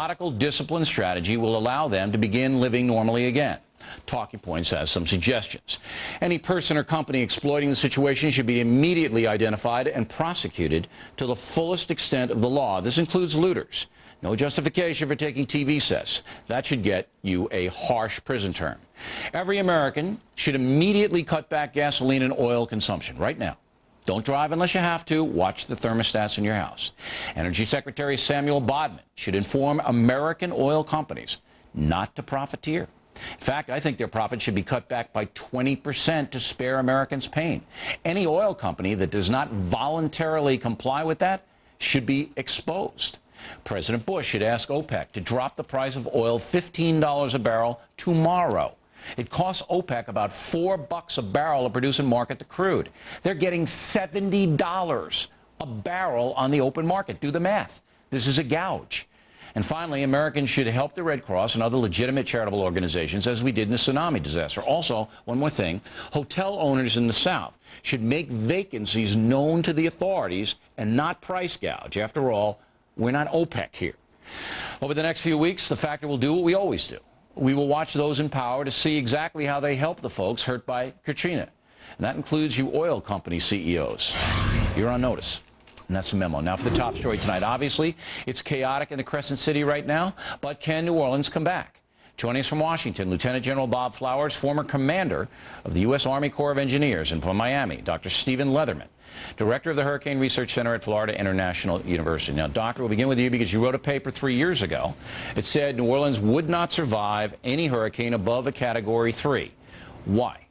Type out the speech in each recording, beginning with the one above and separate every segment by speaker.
Speaker 1: methodical, disciplined strategy will allow them to begin living normally again. Talking Points has some suggestions. Any person or company exploiting the situation should be immediately identified and prosecuted to the fullest extent of the law. This includes looters. No justification for taking TV sets. That should get you a harsh prison term. Every American should immediately cut back gasoline and oil consumption right now. Don't drive unless you have to. Watch the thermostats in your house. Energy Secretary Samuel Bodman should inform American oil companies not to profiteer. In fact, I think their profits should be cut back by 20% to spare Americans pain. Any oil company that does not voluntarily comply with that should be exposed. President Bush should ask OPEC to drop the price of oil $15 a barrel tomorrow. It costs OPEC about $4 a barrel to produce and market the crude. They're getting $70 a barrel on the open market. Do the math. This is a gouge. And finally, Americans should help the Red Cross and other legitimate charitable organizations as we did in the tsunami disaster. Also, one more thing, hotel owners in the South should make vacancies known to the authorities and not price gouge. After all, we're not OPEC here. Over the next few weeks, the Factor will do what we always do. We will watch those in power to see exactly how they help the folks hurt by Katrina. And that includes you oil company CEOs. You're on notice. And that's the memo. Now for the top story tonight. Obviously, it's chaotic in the Crescent City right now, but can New Orleans come back? Joining us from Washington, Lieutenant General Bob Flowers, former commander of the U.S. Army Corps of Engineers, and from Miami, Dr. Stephen Leatherman, director of the Hurricane Research Center at Florida International University. Now, Doctor, we'll begin with you because you wrote a paper 3 years ago. It said New Orleans would not survive any hurricane above a Category 3. Why?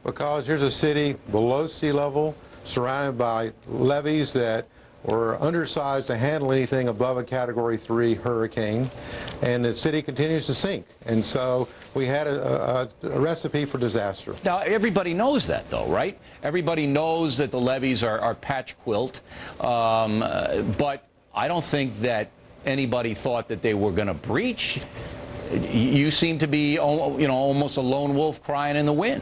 Speaker 2: Because here's a city below sea level, surrounded by levees that were undersized to handle anything above a Category 3 hurricane, and the city continues to sink. And so we had a recipe for disaster.
Speaker 1: Now, everybody knows that, though, right? Everybody knows that the levees are patch quilt, but I don't think that anybody thought that they were going to breach. You seem to be, almost a lone wolf crying in the wind.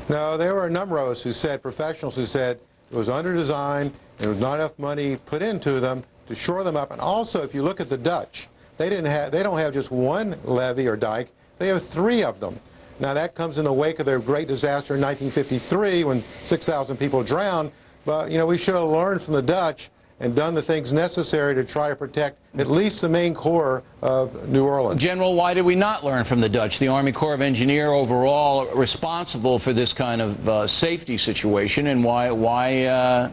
Speaker 2: No, there were a number of us who said, professionals who said it was under-designed, there was not enough money put into them to shore them up. And also, if you look at the Dutch, they don't have just one levee or dike, they have 3 of them. Now that comes in the wake of their great disaster in 1953 when 6,000 people drowned. But, we should have learned from the Dutch and done the things necessary to try to protect at least the main core of New Orleans.
Speaker 1: General, why did we not learn from the Dutch? The Army Corps of Engineers overall responsible for this kind of safety situation, and why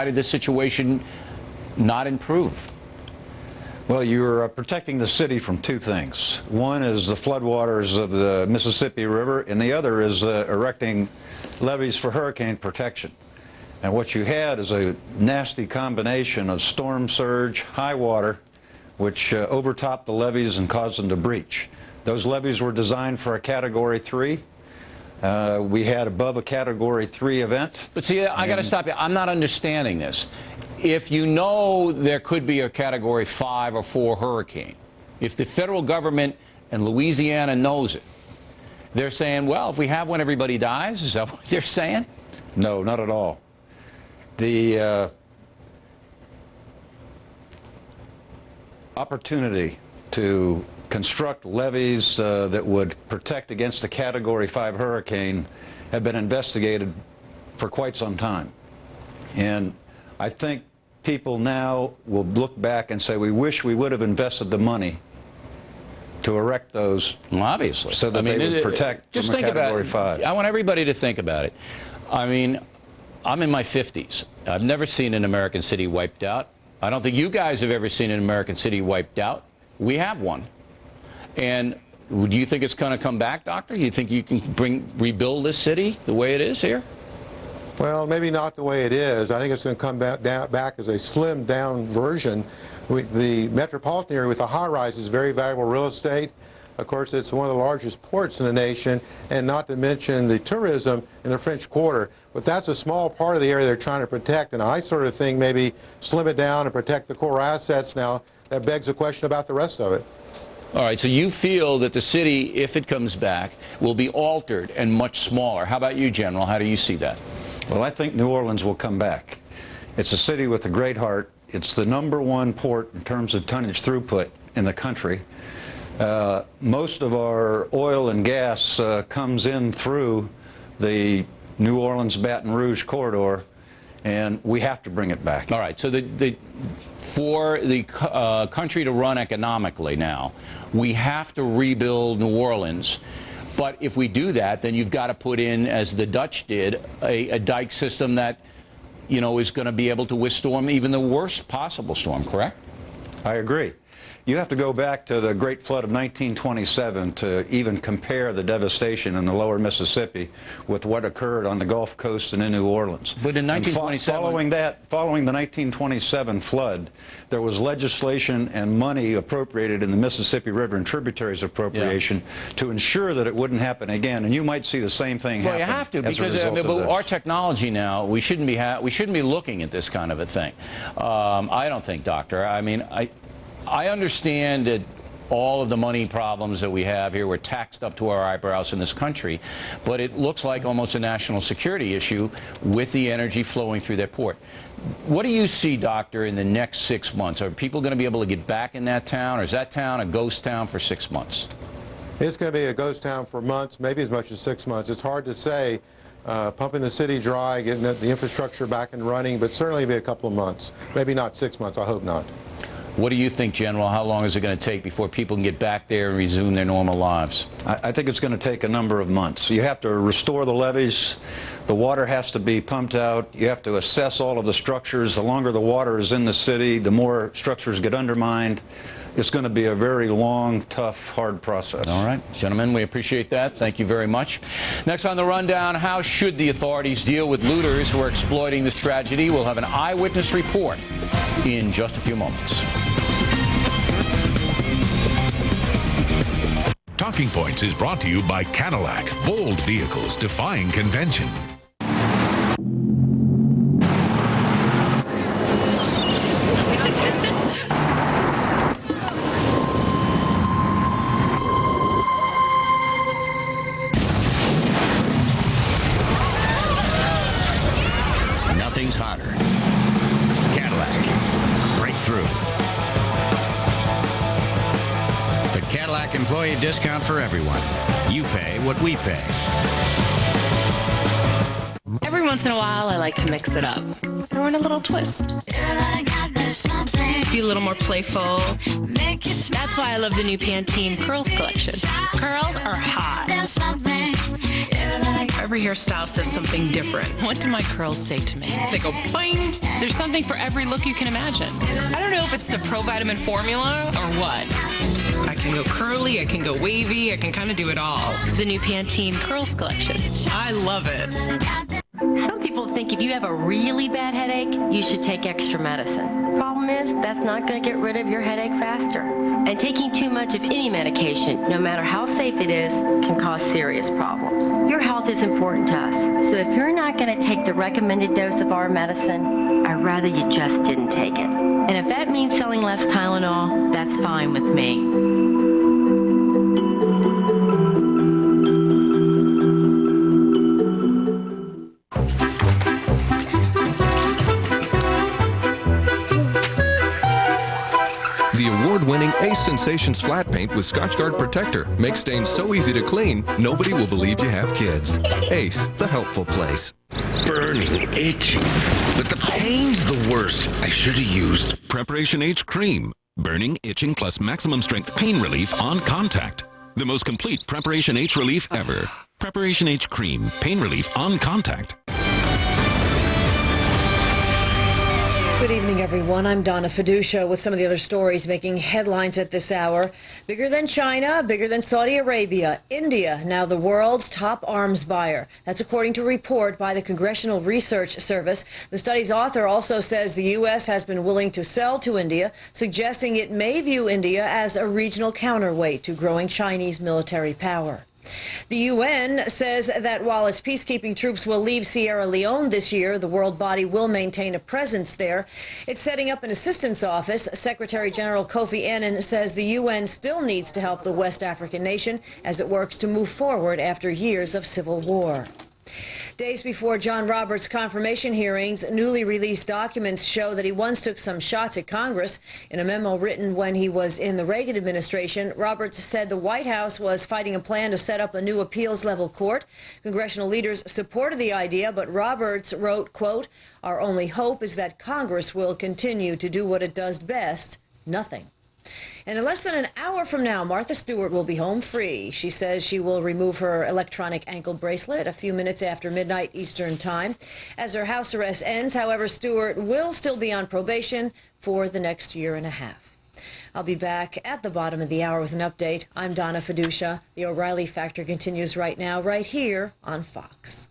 Speaker 1: did this situation not improve?
Speaker 3: Well, you're protecting the city from 2 things. One is the floodwaters of the Mississippi River, and the other is erecting levees for hurricane protection. And what you had is a nasty combination of storm surge, high water, which overtopped the levees and caused them to breach. Those levees were designed for a Category 3. We had above a Category 3 event.
Speaker 1: But see, I got to stop you. I'm not understanding this. If you know there could be a Category 5 or 4 hurricane, if the federal government and Louisiana knows it, they're saying, well, if we have one, everybody dies? Is that what they're saying?
Speaker 3: No, not at all. The opportunity to construct levees that would protect against a Category 5 hurricane have been investigated for quite some time. And I think people now will look back and say, we wish we would have invested the money to erect those.
Speaker 1: Well, obviously.
Speaker 3: So that they would protect
Speaker 1: just
Speaker 3: from a
Speaker 1: think
Speaker 3: Category
Speaker 1: about it.
Speaker 3: 5.
Speaker 1: I want everybody to think about it. I mean, I'm in my 50s. I've never seen an American city wiped out. I don't think you guys have ever seen an American city wiped out. We have one. And do you think it's going to come back, Doctor? You think you can rebuild this city the way it is here?
Speaker 2: Well, maybe not the way it is. I think it's going to come back as a slimmed-down version. The metropolitan area with the high-rise is very valuable real estate. Of course, it's one of the largest ports in the nation, and not to mention the tourism in the French Quarter. But that's a small part of the area they're trying to protect, and I sort of think maybe slim it down and protect the core assets. Now, that begs the question about the rest of it.
Speaker 1: All right, so you feel that the city, if it comes back, will be altered and much smaller. How about you, General? How do you see that?
Speaker 3: Well, I think New Orleans will come back. It's a city with a great heart. It's the #1 port in terms of tonnage throughput in the country. Most of our oil and gas comes in through the New Orleans-Baton Rouge corridor, and we have to bring it back.
Speaker 1: All right, so for the country to run economically now, we have to rebuild New Orleans. But if we do that, then you've got to put in, as the Dutch did, a dike system that, you know, is going to be able to withstand even the worst possible storm, correct?
Speaker 3: I agree. You have to go back to the Great Flood of 1927 to even compare the devastation in the lower Mississippi with what occurred on the Gulf Coast and in New Orleans.
Speaker 1: But in 1927...
Speaker 3: Following the 1927 flood, there was legislation and money appropriated in the Mississippi River and tributaries appropriation to ensure that it wouldn't happen again. And you might see the same thing happen.
Speaker 1: Well, you have to, because our technology now, we shouldn't be looking at this kind of a thing. I don't think, Doctor. I mean, I understand that all of the money problems that we have here, we're taxed up to our eyebrows in this country, but it looks like almost a national security issue with the energy flowing through that port. What do you see, Doctor, in the next 6 months? Are people going to be able to get back in that town, or is that town a ghost town for 6 months?
Speaker 2: It's going to be a ghost town for months, maybe as much as 6 months. It's hard to say. Pumping the city dry, getting the infrastructure back and running, but certainly be a couple of months. Maybe not 6 months. I hope not.
Speaker 1: What do you think, General? How long is it going to take before people can get back there and resume their normal lives?
Speaker 3: I think it's going to take a number of months. You have to restore the levees. The water has to be pumped out. You have to assess all of the structures. The longer the water is in the city, the more structures get undermined. It's going to be a very long, tough, hard process.
Speaker 1: All right, gentlemen, we appreciate that. Thank you very much. Next on the rundown, how should the authorities deal with looters who are exploiting this tragedy? We'll have an eyewitness report in just a few moments.
Speaker 4: Talking Points is brought to you by Cadillac. Bold vehicles defying convention.
Speaker 5: Nothing's hotter. Cadillac. Breakthrough. The Cadillac employee discount for everyone. You pay what we pay.
Speaker 6: Every once in a while, I like to mix it up. Throw in a little twist. Be a little more playful. That's why I love the new Pantene Curls collection. Curls are hot. Every hairstyle says something different. What do my curls say to me? They go boing. There's something for every look you can imagine. I don't know if it's the Pro-Vitamin formula or what. I can go curly, I can go wavy, I can kind of do it all. The new Pantene Curls collection. I love it.
Speaker 7: Some people think if you have a really bad headache, you should take extra medicine. Problem is, that's not going to get rid of your headache faster. And taking too much of any medication, no matter how safe it is, can cause serious problems. Your health is important to us, so if you're not going to take the recommended dose of our medicine, I'd rather you just didn't take it. And if that means selling less Tylenol, that's fine with me.
Speaker 8: The award-winning Ace Sensations Flat Paint with Scotchgard Protector makes stains so easy to clean, nobody will believe you have kids. Ace, the helpful place.
Speaker 9: Burning, itching, but the pain's the worst. I should have used
Speaker 4: Preparation H Cream. Burning, itching, plus maximum strength pain relief on contact. The most complete Preparation H relief ever. Preparation H Cream. Pain relief on contact.
Speaker 10: Good evening, everyone. I'm Donna Fiducia with some of the other stories making headlines at this hour. Bigger than China, bigger than Saudi Arabia, India, now the world's top arms buyer. That's according to a report by the Congressional Research Service. The study's author also says the U.S. has been willing to sell to India, suggesting it may view India as a regional counterweight to growing Chinese military power. The UN says that while its peacekeeping troops will leave Sierra Leone this year, the world body will maintain a presence there. It's setting up an assistance office. Secretary General Kofi Annan says the UN still needs to help the West African nation as it works to move forward after years of civil war. Days before John Roberts' confirmation hearings, newly released documents show that he once took some shots at Congress. In a memo written when he was in the Reagan administration, Roberts said the White House was fighting a plan to set up a new appeals-level court. Congressional leaders supported the idea, but Roberts wrote, quote, "Our only hope is that Congress will continue to do what it does best, nothing." And in less than an hour from now, Martha Stewart will be home free. She says she will remove her electronic ankle bracelet a few minutes after midnight Eastern time. As her house arrest ends, however, Stewart will still be on probation for the next year and a half. I'll be back at the bottom of the hour with an update. I'm Donna Fiducia. The O'Reilly Factor continues right now, right here on Fox.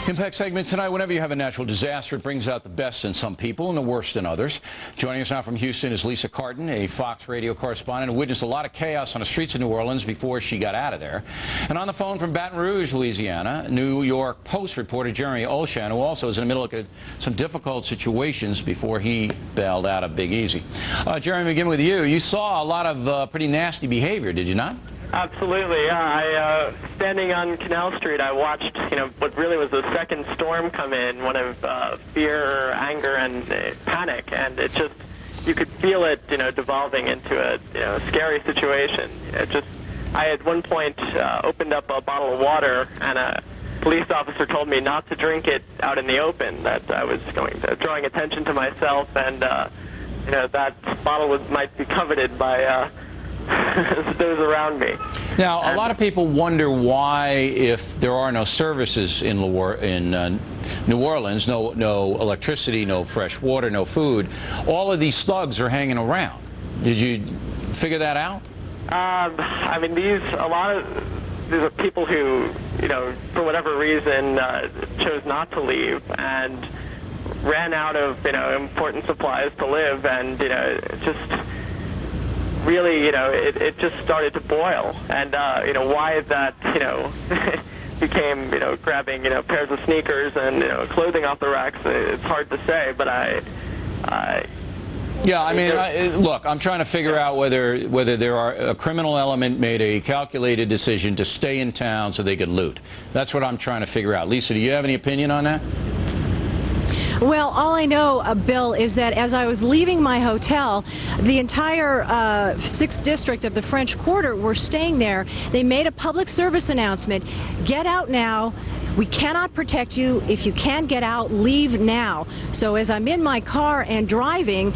Speaker 1: Impact segment tonight. Whenever you have a natural disaster, it brings out the best in some people and the worst in others. Joining us now from Houston is Lisa Carton, a Fox radio correspondent who witnessed a lot of chaos on the streets of New Orleans before she got out of there. And on the phone from Baton Rouge, Louisiana, New York Post reporter Jeremy Olshan, who also is in the middle of some difficult situations before he bailed out of Big Easy. Jeremy, begin with you. You saw a lot of pretty nasty behavior, did you not?
Speaker 11: Absolutely, yeah. Standing on Canal Street, I watched, what really was the second storm come in, one of fear, anger, and panic, and it just, you could feel it, devolving into a scary situation. I at one point opened up a bottle of water, and a police officer told me not to drink it out in the open, that I was drawing attention to myself, and, that bottle might be coveted by those around me.
Speaker 1: Now, a lot of people wonder why, if there are no services in New Orleans, no electricity, no fresh water, no food, all of these thugs are hanging around. Did you figure that out?
Speaker 11: I mean, these are people who, for whatever reason, chose not to leave and ran out of, important supplies to live, and, just really, it just started to boil. And, why that, became, grabbing, pairs of sneakers and, clothing off the racks, it's hard to say, but
Speaker 1: yeah, I mean, look, I'm trying to figure out whether a criminal element made a calculated decision to stay in town so they could loot. That's what I'm trying to figure out. Lisa, do you have any opinion on that?
Speaker 12: Well, all I know, Bill, is that as I was leaving my hotel, the entire 6th District of the French Quarter were staying there. They made a public service announcement. Get out now. We cannot protect you. If you can't get out, leave now. So as I'm in my car and driving,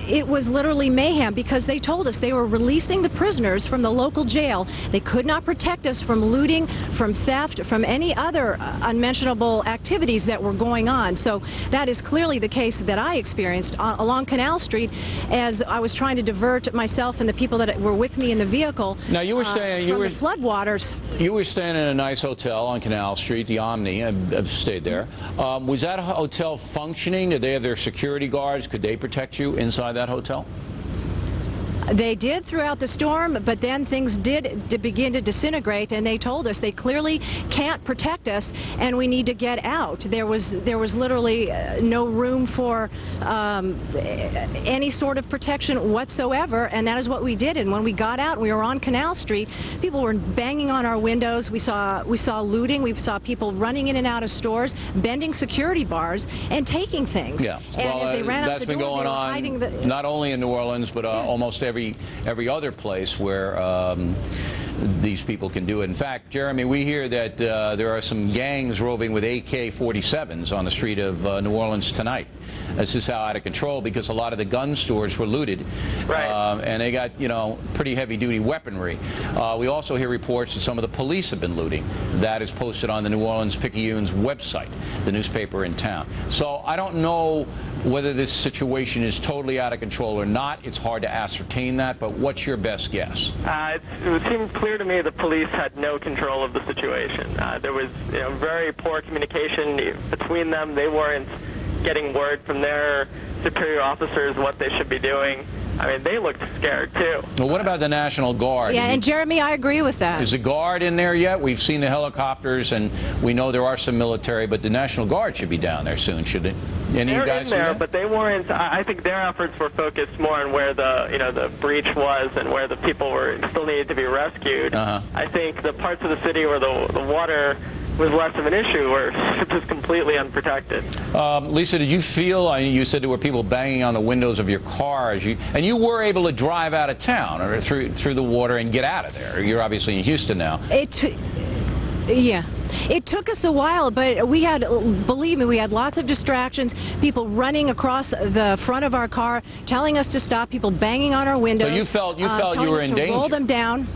Speaker 12: it was literally mayhem, because they told us they were releasing the prisoners from the local jail. They could not protect us from looting, from theft, from any other unmentionable activities that were going on. So that is clearly the case that I experienced along Canal Street as I was trying to divert myself and the people that were with me in the vehicle.
Speaker 1: Now, you were staying,
Speaker 12: from the floodwaters.
Speaker 1: You were staying in a nice hotel on Canal Street, the Omni. I've stayed there. Was that hotel functioning? Did they have their security guards? Could they protect you inside that hotel?
Speaker 12: They did throughout the storm, but then things did begin to disintegrate, and they told us they clearly can't protect us, and we need to get out. There was literally no room for any sort of protection whatsoever, and that is what we did. And when we got out, we were on Canal Street. People were banging on our windows. We saw looting. We saw people running in and out of stores, bending security bars, and taking things.
Speaker 1: Yeah.
Speaker 12: And
Speaker 1: well,
Speaker 12: as they ran out the door,
Speaker 1: been going
Speaker 12: they were
Speaker 1: on
Speaker 12: hiding
Speaker 1: not only in New Orleans, but almost every other place where these people can do it. In fact, Jeremy, we hear that there are some gangs roving with AK-47s on the street of New Orleans tonight. This is how out of control, because a lot of the gun stores were looted,
Speaker 11: right.
Speaker 1: And they got, pretty heavy-duty weaponry. We also hear reports that some of the police have been looting. That is posted on the New Orleans Picayune's website, the newspaper in town. So I don't know whether this situation is totally out of control or not. It's hard to ascertain that, but what's your best guess?
Speaker 11: It seemed clear to me the police had no control of the situation. There was very poor communication between them. They weren't getting word from their superior officers what they should be doing. I mean, they looked scared too.
Speaker 1: Well, what about the National Guard?
Speaker 12: Yeah, and Jeremy, I agree with that.
Speaker 1: Is the Guard in there yet? We've seen the helicopters, and we know there are some military, but the National Guard should be down there soon, shouldn't it? Any of you guys
Speaker 11: in there,
Speaker 1: see that?
Speaker 11: but they weren't. I think their efforts were focused more on where the breach was and where the people were still needed to be rescued. I think the parts of the city where the water was less of an issue were just completely unprotected.
Speaker 1: Lisa, did you feel? You said there were people banging on the windows of your car and you were able to drive out of town or through the water and get out of there. You're obviously in Houston now.
Speaker 12: Yeah. It took us a while, but we had, believe me, we had lots of distractions, people running across the front of our car, telling us to stop, people banging on our windows.
Speaker 1: So you felt you were in danger.
Speaker 12: Roll them down.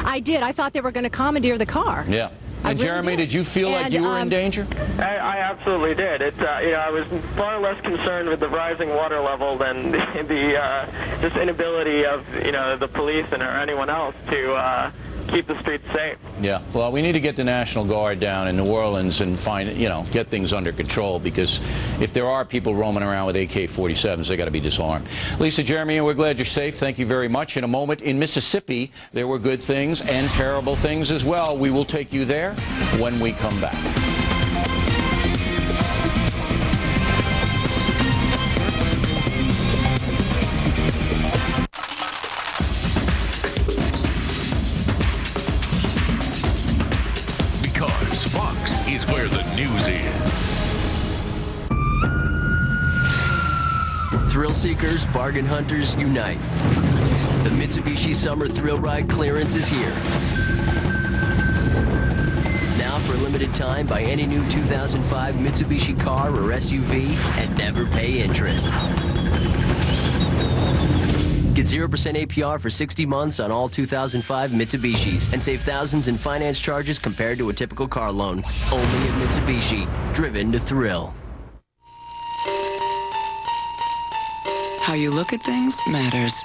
Speaker 12: I did. I thought they were going to commandeer the car.
Speaker 1: Yeah. And Jeremy, did you feel like you were in danger?
Speaker 11: I absolutely did. I was far less concerned with the rising water level than the just inability of the police or anyone else to keep the streets safe.
Speaker 1: Yeah. Well, we need to get the National Guard down in New Orleans and get things under control, because if there are people roaming around with AK-47s, they got to be disarmed. Lisa, Jeremy, we're glad you're safe. Thank you very much. In a moment, in Mississippi, there were good things and terrible things as well. We will take you there when we come back.
Speaker 4: Is where the news is.
Speaker 13: Thrill seekers, bargain hunters, unite. The Mitsubishi Summer Thrill Ride clearance is here. Now for a limited time, buy any new 2005 Mitsubishi car or SUV and never pay interest. Get 0% APR for 60 months on all 2005 Mitsubishis and save thousands in finance charges compared to a typical car loan. Only at Mitsubishi. Driven to thrill.
Speaker 14: How you look at things matters.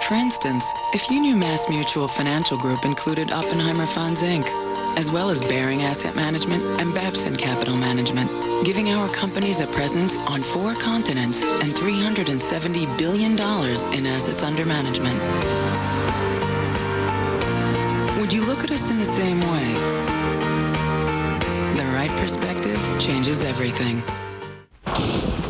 Speaker 14: For instance, if you knew Mass Mutual Financial Group included Oppenheimer Funds, Inc., as well as Bearing Asset Management and Babson Capital Management, giving our companies a presence on 4 continents and $370 billion in assets under management. Would you look at us in the same way? The right perspective changes everything.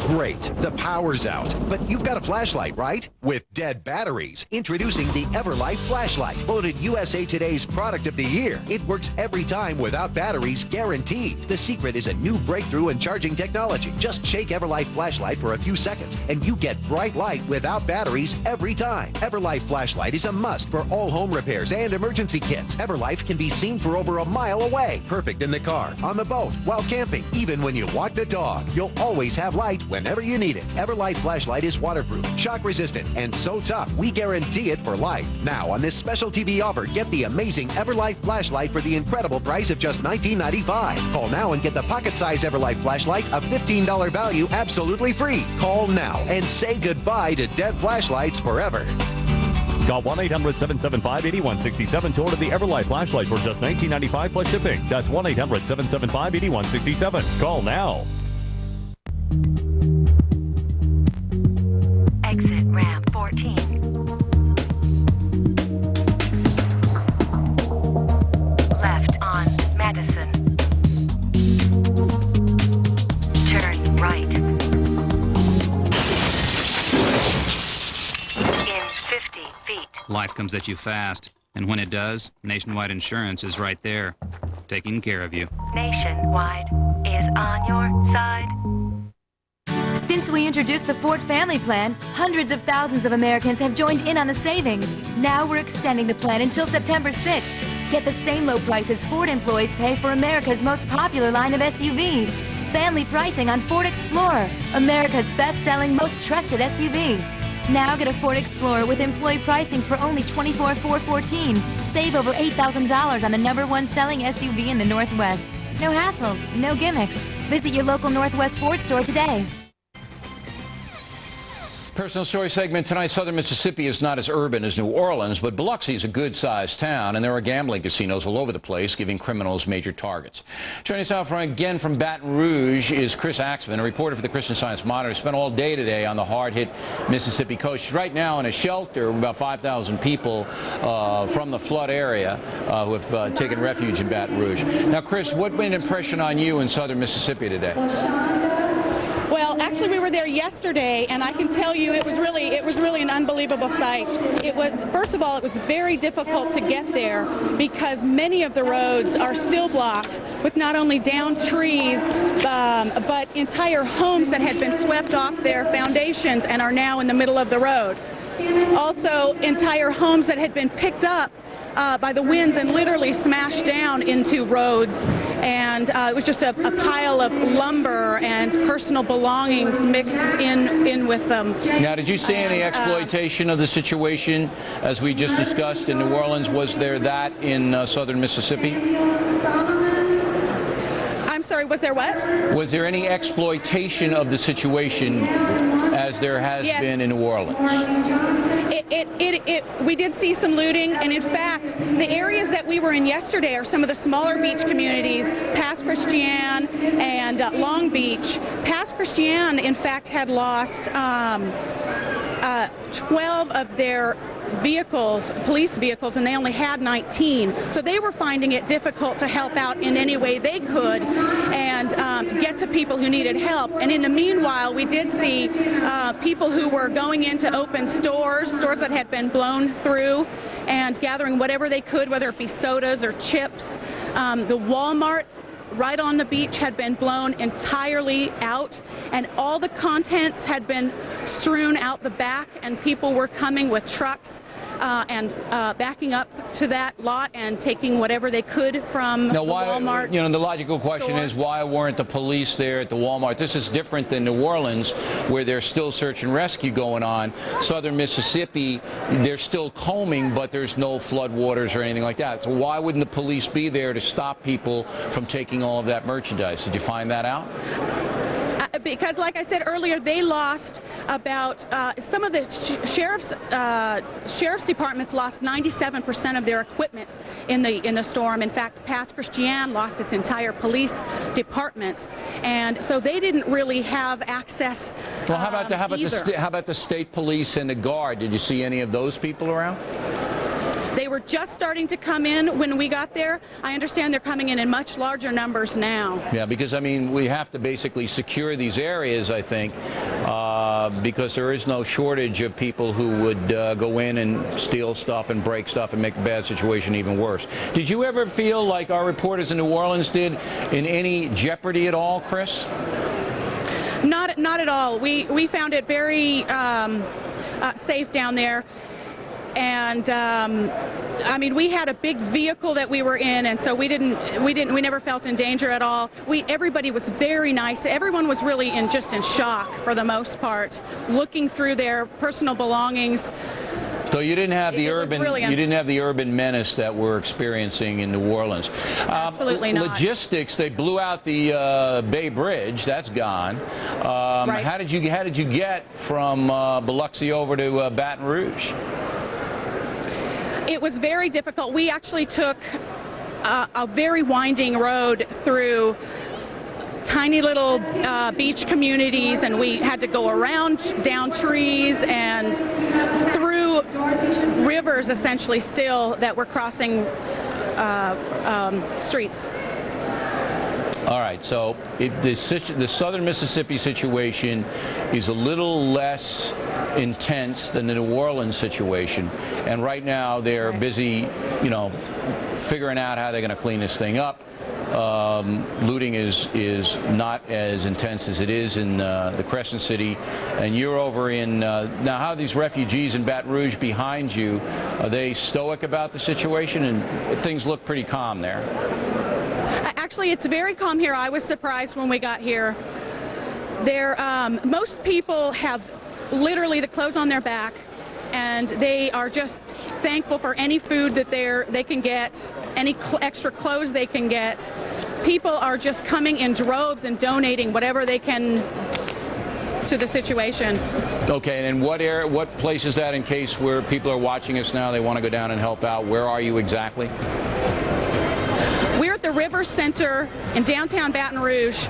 Speaker 15: Great, the power's out, but you've got a flashlight, right? With dead batteries. Introducing the Everlight flashlight, voted USA Today's Product of the Year. It works every time without batteries, guaranteed. The secret is a new breakthrough in charging technology. Just shake Everlight flashlight for a few seconds, and you get bright light without batteries every time. Everlight flashlight is a must for all home repairs and emergency kits. Everlight can be seen for over a mile away. Perfect in the car, on the boat, while camping, even when you walk the dog. You'll always have light whenever you need it. Everlight flashlight is waterproof, shock resistant, and so tough we guarantee it for life. Now on this special TV offer, get the amazing Everlight flashlight for the incredible price of just $19.95. Call now and get the pocket-size Everlight flashlight, a $15 value, absolutely free. Call now and say goodbye to dead flashlights forever.
Speaker 16: Call 1-800-775-8167 to order the Everlight flashlight for just $19.95 plus shipping. That's 1-800-775-8167. Call now.
Speaker 17: Exit ramp 14. Left on Madison. Turn right. In 50 feet.
Speaker 5: Life comes at you fast, and when it does, Nationwide Insurance is right there, taking care of you.
Speaker 17: Nationwide is on your side.
Speaker 18: Since we introduced the Ford Family Plan, hundreds of thousands of Americans have joined in on the savings. Now we're extending the plan until September 6th. Get the same low prices Ford employees pay for America's most popular line of SUVs. Family pricing on Ford Explorer, America's best-selling, most trusted SUV. Now get a Ford Explorer with employee pricing for only $24,414. Save over $8,000 on the #1 selling SUV in the Northwest. No hassles, no gimmicks. Visit your local Northwest Ford store today.
Speaker 1: Personal story segment tonight. Southern Mississippi is not as urban as New Orleans, but Biloxi is a good-sized town, and there are gambling casinos all over the place, giving criminals major targets. Joining us out again from Baton Rouge is Chris Axman, a reporter for the Christian Science Monitor. Spent all day today on the hard-hit Mississippi coast. She's right now in a shelter with about 5,000 people from the flood area who have taken refuge in Baton Rouge. Now, Chris, what made an impression on you in Southern Mississippi today?
Speaker 19: Well, actually, we were there yesterday, and I can tell you it was really an unbelievable sight. It was, first of all, it was very difficult to get there because many of the roads are still blocked with not only downed trees, but entire homes that had been swept off their foundations and are now in the middle of the road. Also, entire homes that had been picked up by the winds and literally smashed down into roads, and it was just a pile of lumber and personal belongings mixed in with them.
Speaker 1: Now, did you see any exploitation of the situation as we just discussed in New Orleans? Was there that in Southern Mississippi?
Speaker 19: I'm sorry, was there what?
Speaker 1: Was there any exploitation of the situation as there has been in New Orleans?
Speaker 19: We did see some looting, and in fact, the areas that we were in yesterday are some of the smaller beach communities, Pass Christian and Long Beach. Pass Christian, in fact, had lost 12 of their vehicles, police vehicles, and they only had 19. So they were finding it difficult to help out in any way they could and get to people who needed help. And in the meanwhile, we did see people who were going in to open stores that had been blown through, and gathering whatever they could, whether it be sodas or chips. The Walmart right on the beach had been blown entirely out, and all the contents had been strewn out the back, and people were coming with trucks and backing up to that lot and taking whatever they could from the Walmart.
Speaker 1: You know, the logical question is, why weren't the police there at the Walmart? This is different than New Orleans, where there's still search and rescue going on. Southern Mississippi, they're still combing, but there's no flood waters or anything like that. So why wouldn't the police be there to stop people from taking all of that merchandise? Did you find that out?
Speaker 19: Because, like I said earlier, they lost about some of the sheriff's departments lost 97% of their equipment in the storm. In fact, Pass Christian lost its entire police department, and so they didn't really have access.
Speaker 1: Well, how about the state police and the guard? Did you see any of those people around?
Speaker 19: They were just starting to come in when we got there. I understand they're coming in much larger numbers now.
Speaker 1: Yeah, because, I mean, we have to basically secure these areas, I think, because there is no shortage of people who would go in and steal stuff and break stuff and make a bad situation even worse. Did you ever feel like our reporters in New Orleans did in any jeopardy at all, Chris?
Speaker 19: Not at all. We found it very safe down there. And I mean, we had a big vehicle that we were in, and so we never felt in danger at all. Everybody was very nice. Everyone was really in shock for the most part, looking through their personal belongings.
Speaker 1: So you didn't have the urban menace that we're experiencing in New Orleans.
Speaker 19: Absolutely not.
Speaker 1: Logistics, they blew out the Bay Bridge. That's gone.
Speaker 19: Right.
Speaker 1: How did you get from Biloxi over to Baton Rouge?
Speaker 19: It was very difficult. We actually took a very winding road through tiny little beach communities, and we had to go around down trees and through rivers, essentially, still that were crossing streets.
Speaker 1: All right, so the Southern Mississippi situation is a little less intense than the New Orleans situation, and right now they're busy, figuring out how they're going to clean this thing up. Looting is not as intense as it is in the Crescent City, and you're over in now. How are these refugees in Baton Rouge behind you? Are they stoic about the situation, and things look pretty calm there?
Speaker 19: Actually, it's very calm here. I was surprised when we got here. Most people have literally the clothes on their back, and they are just thankful for any food that they can get, any extra clothes they can get. People are just coming in droves and donating whatever they can to the situation.
Speaker 1: Okay, and what place is that in case where people are watching us now, they want to go down and help out? Where are you exactly?
Speaker 19: We're at the River Center in downtown Baton Rouge.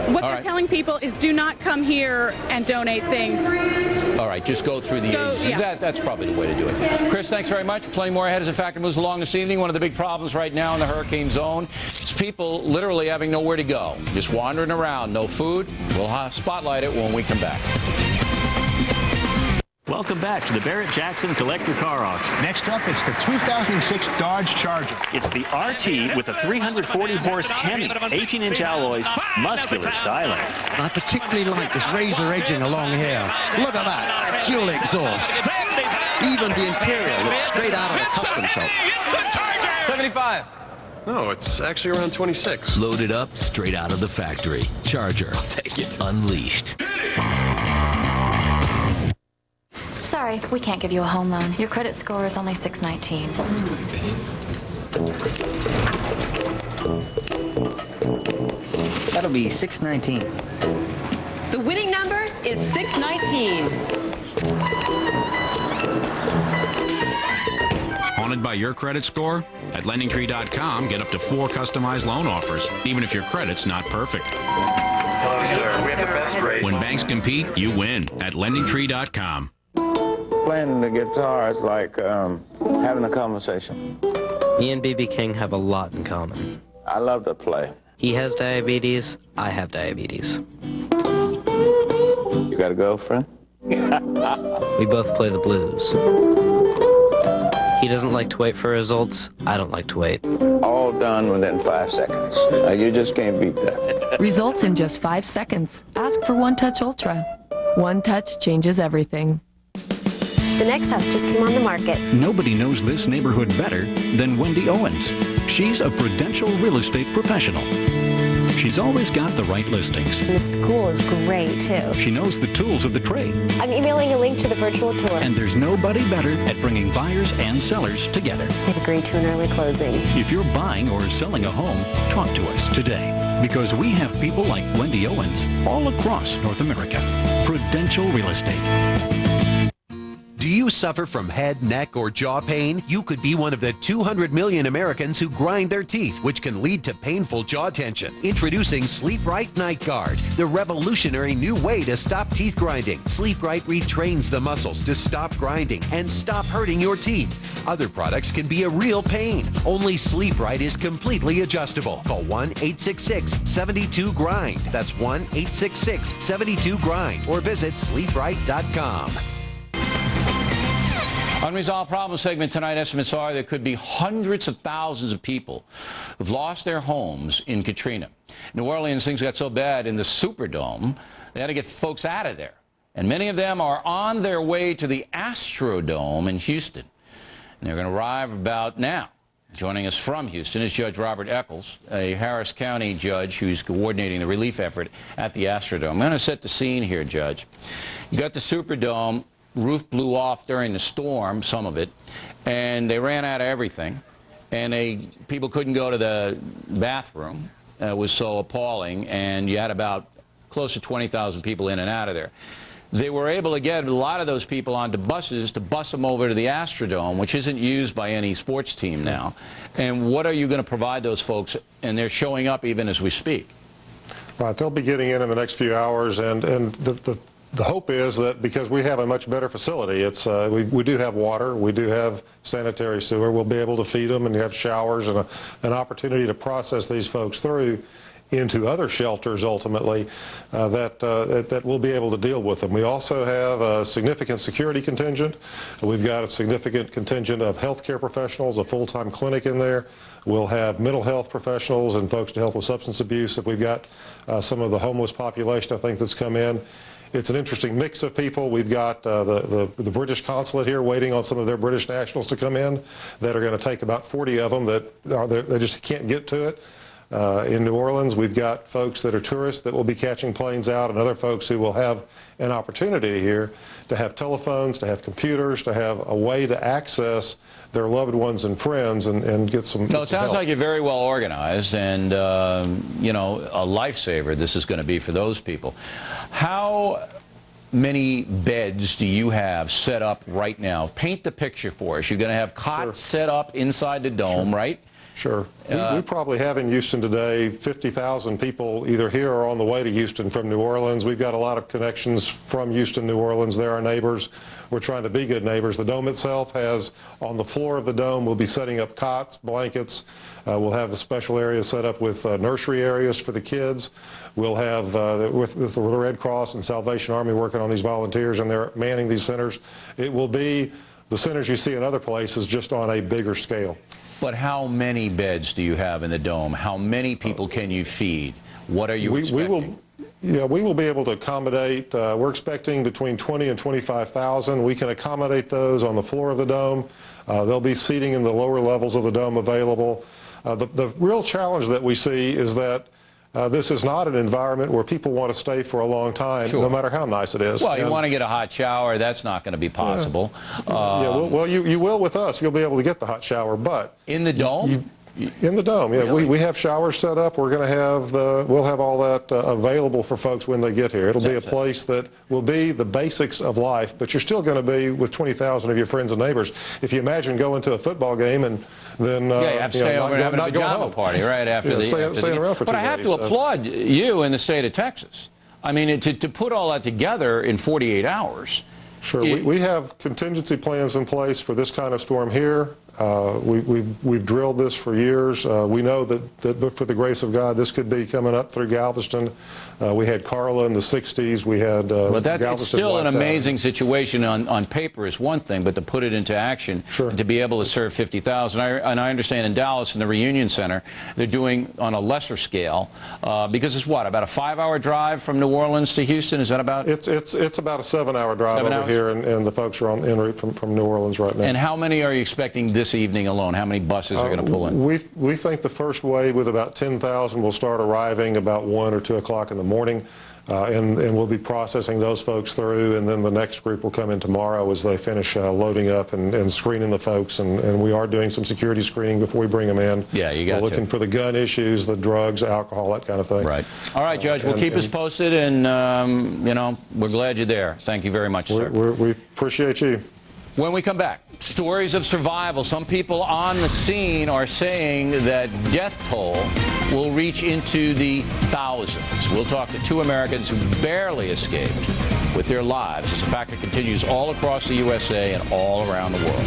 Speaker 19: What they're telling people is do not come here and donate things.
Speaker 1: All right, just go through the agencies.
Speaker 19: Yeah.
Speaker 1: That's probably the way to do it. Chris, thanks very much. Plenty more ahead as the factor moves along this evening. One of the big problems right now in the hurricane zone is people literally having nowhere to go, just wandering around, no food. We'll spotlight it when we come back.
Speaker 20: Welcome back to the Barrett-Jackson Collector Car Auction.
Speaker 21: Next up, it's the 2006 Dodge Charger.
Speaker 20: It's the RT with a 340-horse Hemi, 18-inch alloys, muscular styling.
Speaker 22: I particularly like this razor edging along here. Look at that, dual exhaust. Even the interior looks straight out of a custom shop.
Speaker 23: 75. No, it's actually around 26.
Speaker 24: Loaded up, straight out of the factory. Charger. I'll take it. Unleashed.
Speaker 17: Sorry, we can't give you a home loan. Your credit score is only 619.
Speaker 25: That'll be 619.
Speaker 26: The winning number is 619.
Speaker 5: Haunted by your credit score? At LendingTree.com, get up to 4 customized loan offers, even if your credit's not perfect.
Speaker 27: Hello, sir. We have the best rates.
Speaker 5: When banks compete, you win at LendingTree.com.
Speaker 28: Playing the guitar is like having a conversation.
Speaker 29: Me and B.B. King have a lot in common.
Speaker 28: I love to play.
Speaker 29: He has diabetes, I have diabetes.
Speaker 28: You got a girlfriend?
Speaker 29: We both play the blues. He doesn't like to wait for results, I don't like to wait.
Speaker 28: All done within 5 seconds. You just can't beat that.
Speaker 30: Results in just 5 seconds. Ask for One Touch Ultra. One touch changes everything.
Speaker 31: The next house just came on the market.
Speaker 32: Nobody knows this neighborhood better than Wendy Owens. She's a Prudential real estate professional. She's always got the right listings.
Speaker 31: And the school is great, too.
Speaker 32: She knows the tools of the trade.
Speaker 31: I'm emailing a link to the virtual tour.
Speaker 32: And there's nobody better at bringing buyers and sellers together.
Speaker 31: They've agreed to an early closing.
Speaker 32: If you're buying or selling a home, talk to us today. Because we have people like Wendy Owens all across North America. Prudential Real Estate.
Speaker 15: Do you suffer from head, neck, or jaw pain? You could be one of the 200 million Americans who grind their teeth, which can lead to painful jaw tension. Introducing Sleep Right Night Guard, the revolutionary new way to stop teeth grinding. Sleep Right retrains the muscles to stop grinding and stop hurting your teeth. Other products can be a real pain. Only Sleep Right is completely adjustable. Call 1-866-72-GRIND. That's 1-866-72-GRIND. Or visit sleepright.com.
Speaker 1: Unresolved problem segment tonight. Estimates are there could be hundreds of thousands of people who've lost their homes in Katrina. New Orleans, things got so bad in the Superdome, they had to get folks out of there. And many of them are on their way to the Astrodome in Houston. And they're going to arrive about now. Joining us from Houston is Judge Robert Eccles, a Harris County judge who's coordinating the relief effort at the Astrodome. I'm going to set the scene here, Judge. You got the Superdome. Roof blew off during the storm, some of it, and they ran out of everything. And people couldn't go to the bathroom. It was so appalling, and you had about close to 20,000 people in and out of there. They were able to get a lot of those people onto buses to bus them over to the Astrodome, which isn't used by any sports team now. And what are you going to provide those folks? And they're showing up even as we speak.
Speaker 2: Right, they'll be getting in the next few hours, and the hope is that because we have a much better facility, we do have water, we do have sanitary sewer, we'll be able to feed them and have showers and an opportunity to process these folks through into other shelters ultimately that we'll be able to deal with them. We also have a significant security contingent. We've got a significant contingent of healthcare professionals, a full-time clinic in there. We'll have mental health professionals and folks to help with substance abuse. If we've got some of the homeless population, I think, that's come in. It's an interesting mix of people. We've got the British consulate here waiting on some of their British nationals to come in that are going to take about 40 of them that they just can't get to it. In New Orleans, we've got folks that are tourists that will be catching planes out and other folks who will have an opportunity here to have telephones, to have computers, to have a way to access their loved ones and friends and get some
Speaker 1: No, it sounds like you're very well organized and, you know, a lifesaver this is going to be for those people. How many beds do you have set up right now? Paint the picture for us. You're going to have cots set up inside the dome, right?
Speaker 3: Sure. We probably have in Houston today 50,000 people either here or on the way to Houston from New Orleans. We've got a lot of connections from Houston, New Orleans. They're our neighbors. We're trying to be good neighbors. The dome itself has, on the floor of the dome, we'll be setting up cots, blankets. We'll have a special area set up with nursery areas for the kids. We'll have, with the Red Cross and Salvation Army working on these volunteers, and they're manning these centers. It will be the centers you see in other places, just on a bigger scale.
Speaker 1: But how many beds do you have in the dome? How many people can you feed? What are you expecting?
Speaker 3: We will be able to accommodate, we're expecting between 20 and 25,000. We can accommodate those on the floor of the dome. There'll be seating in the lower levels of the dome available. The real challenge that we see is that this is not an environment where people want to stay for a long time, no matter how nice it is.
Speaker 1: Well, you want to get a hot shower, that's not going to be possible.
Speaker 3: Well, you will with us. You'll be able to get the hot shower, but...
Speaker 1: In the dome?
Speaker 3: In the dome, yeah.
Speaker 1: Really?
Speaker 3: We have showers set up. We're going to have we'll have all that available for folks when they get here. It'll be a place that will be the basics of life, but you're still going to be with 20,000 of your friends and neighbors. If you imagine going to a football game and then
Speaker 1: you have to stay over and have a pajama party right after the
Speaker 3: staying around for 2 days.
Speaker 1: But I have to applaud you in the state of Texas. I mean, to put all that together in 48 hours.
Speaker 3: Sure, we have contingency plans in place for this kind of storm here. We've drilled this for years. We know that for the grace of God, this could be coming up through Galveston. We had Carla in the 60s. We had
Speaker 1: but
Speaker 3: Galveston.
Speaker 1: It's still an amazing situation on paper is one thing, but to put it into action, and to be able to serve 50,000. And I understand in Dallas, in the Reunion Center, they're doing on a lesser scale because it's what, about a 5-hour drive from New Orleans to Houston? Is that about?
Speaker 3: It's about a 7-hour drive over here, and the folks are en route from New Orleans right now.
Speaker 1: And how many are you expecting this evening alone? How many buses are going to pull in?
Speaker 3: We think the first wave with about 10,000 will start arriving about 1 or 2 o'clock in the morning, and we'll be processing those folks through, and then the next group will come in tomorrow as they finish loading up and screening the folks, and we are doing some security screening before we bring them in.
Speaker 1: Yeah, you got
Speaker 3: We're looking for the gun issues, the drugs, alcohol, that kind of thing.
Speaker 1: Right. All right, Judge, we'll keep us posted, and, you know, we're glad you're there. Thank you very much, sir.
Speaker 3: We appreciate you.
Speaker 1: When we come back, stories of survival. Some people on the scene are saying that death toll will reach into the thousands. We'll talk to 2 Americans who barely escaped with their lives as the factor continues all across the USA and all around the world.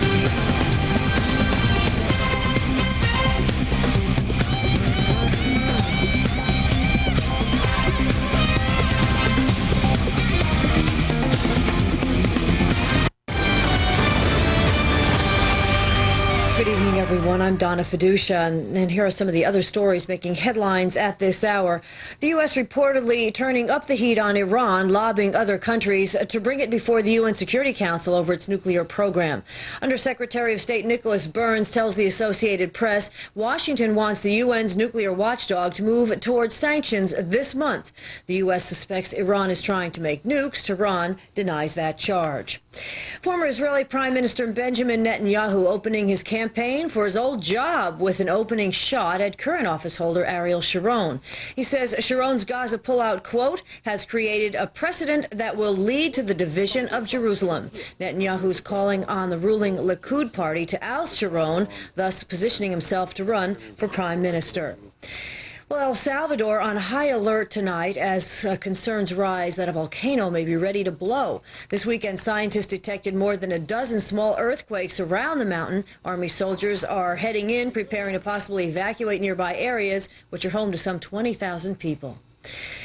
Speaker 4: Good evening, everyone. I'm Donna Fiducia, and here are some of the other stories making headlines at this hour. The U.S. reportedly turning up the heat on Iran, lobbying other countries to bring it before the UN Security Council over its nuclear program. Undersecretary of State Nicholas Burns tells the Associated Press Washington wants the UN's nuclear watchdog to move towards sanctions this month. The U.S. suspects Iran is trying to make nukes. Tehran denies that charge. Former Israeli Prime Minister Benjamin Netanyahu opening his campaign for his old job with an opening shot at current office holder Ariel Sharon. He says Sharon's Gaza pullout, quote, has created a precedent that will lead to the division of Jerusalem. Netanyahu's calling on the ruling Likud party to oust Sharon, thus positioning himself to run for prime minister. Well, El Salvador on high alert tonight as concerns rise that a volcano may be ready to blow. This weekend, scientists detected more than a dozen small earthquakes around the mountain. Army soldiers are heading in, preparing to possibly evacuate nearby areas, which are home to some 20,000 people.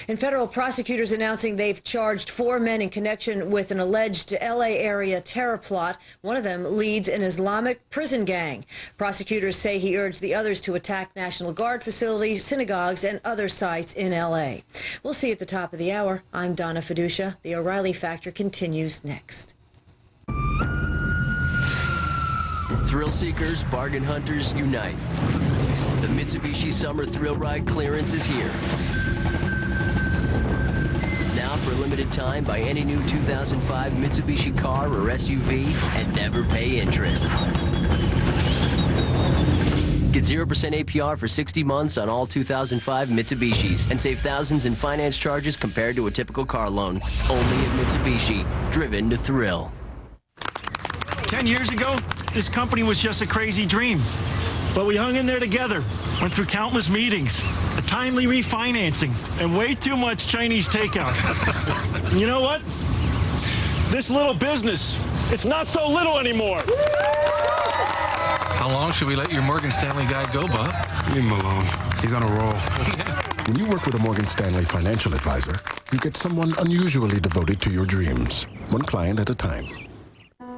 Speaker 4: And federal prosecutors announcing they've charged 4 men in connection with an alleged L.A. area terror plot. One of them leads an Islamic prison gang. Prosecutors say he urged the others to attack National Guard facilities, synagogues, and other sites in L.A. We'll see you at the top of the hour. I'm Donna Fiducia. The O'Reilly Factor continues next.
Speaker 24: Thrill seekers, bargain hunters, unite. The Mitsubishi Summer Thrill Ride clearance is here. Now for a limited time, buy any new 2005 Mitsubishi car or SUV and never pay interest. Get 0% APR for 60 months on all 2005 Mitsubishis and save thousands in finance charges compared to a typical car loan. Only at Mitsubishi, driven to thrill.
Speaker 6: 10 years ago, this company was just a crazy dream. But we hung in there together, went through countless meetings, a timely refinancing, and way too much Chinese takeout. And you know what? This little business, it's not so little anymore.
Speaker 7: How long should we let your Morgan Stanley guy go, Bob?
Speaker 8: Leave him alone. He's on a roll. When you work with a Morgan Stanley financial advisor, you get someone unusually devoted to your dreams, one client at a time.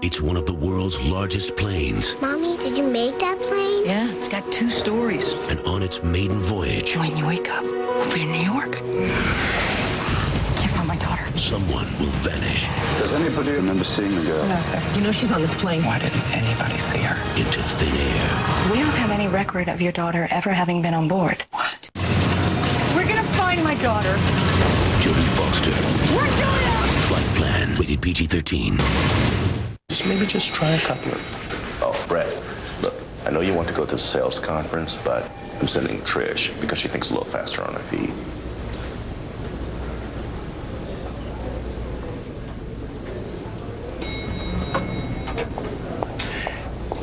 Speaker 9: It's one of the world's largest planes.
Speaker 10: Mommy, did you make that plane?
Speaker 11: Yeah, it's got 2 stories.
Speaker 9: And on its maiden voyage...
Speaker 11: When you wake up, we'll be in New York. Can't find my daughter.
Speaker 9: Someone will vanish.
Speaker 12: Does anybody remember seeing the girl?
Speaker 11: No, sir. You know she's on this plane.
Speaker 12: Why didn't anybody see her?
Speaker 9: Into thin air.
Speaker 11: We don't have any record of your daughter ever having been on board. What? We're gonna find my daughter.
Speaker 9: Jodie Foster.
Speaker 11: We're Julia!
Speaker 9: Flight Plan. Rated PG-13.
Speaker 12: Maybe just try a couple of...
Speaker 13: Oh, Brett, look, I know you want to go to the sales conference, but I'm sending Trish because she thinks a little faster on her feet.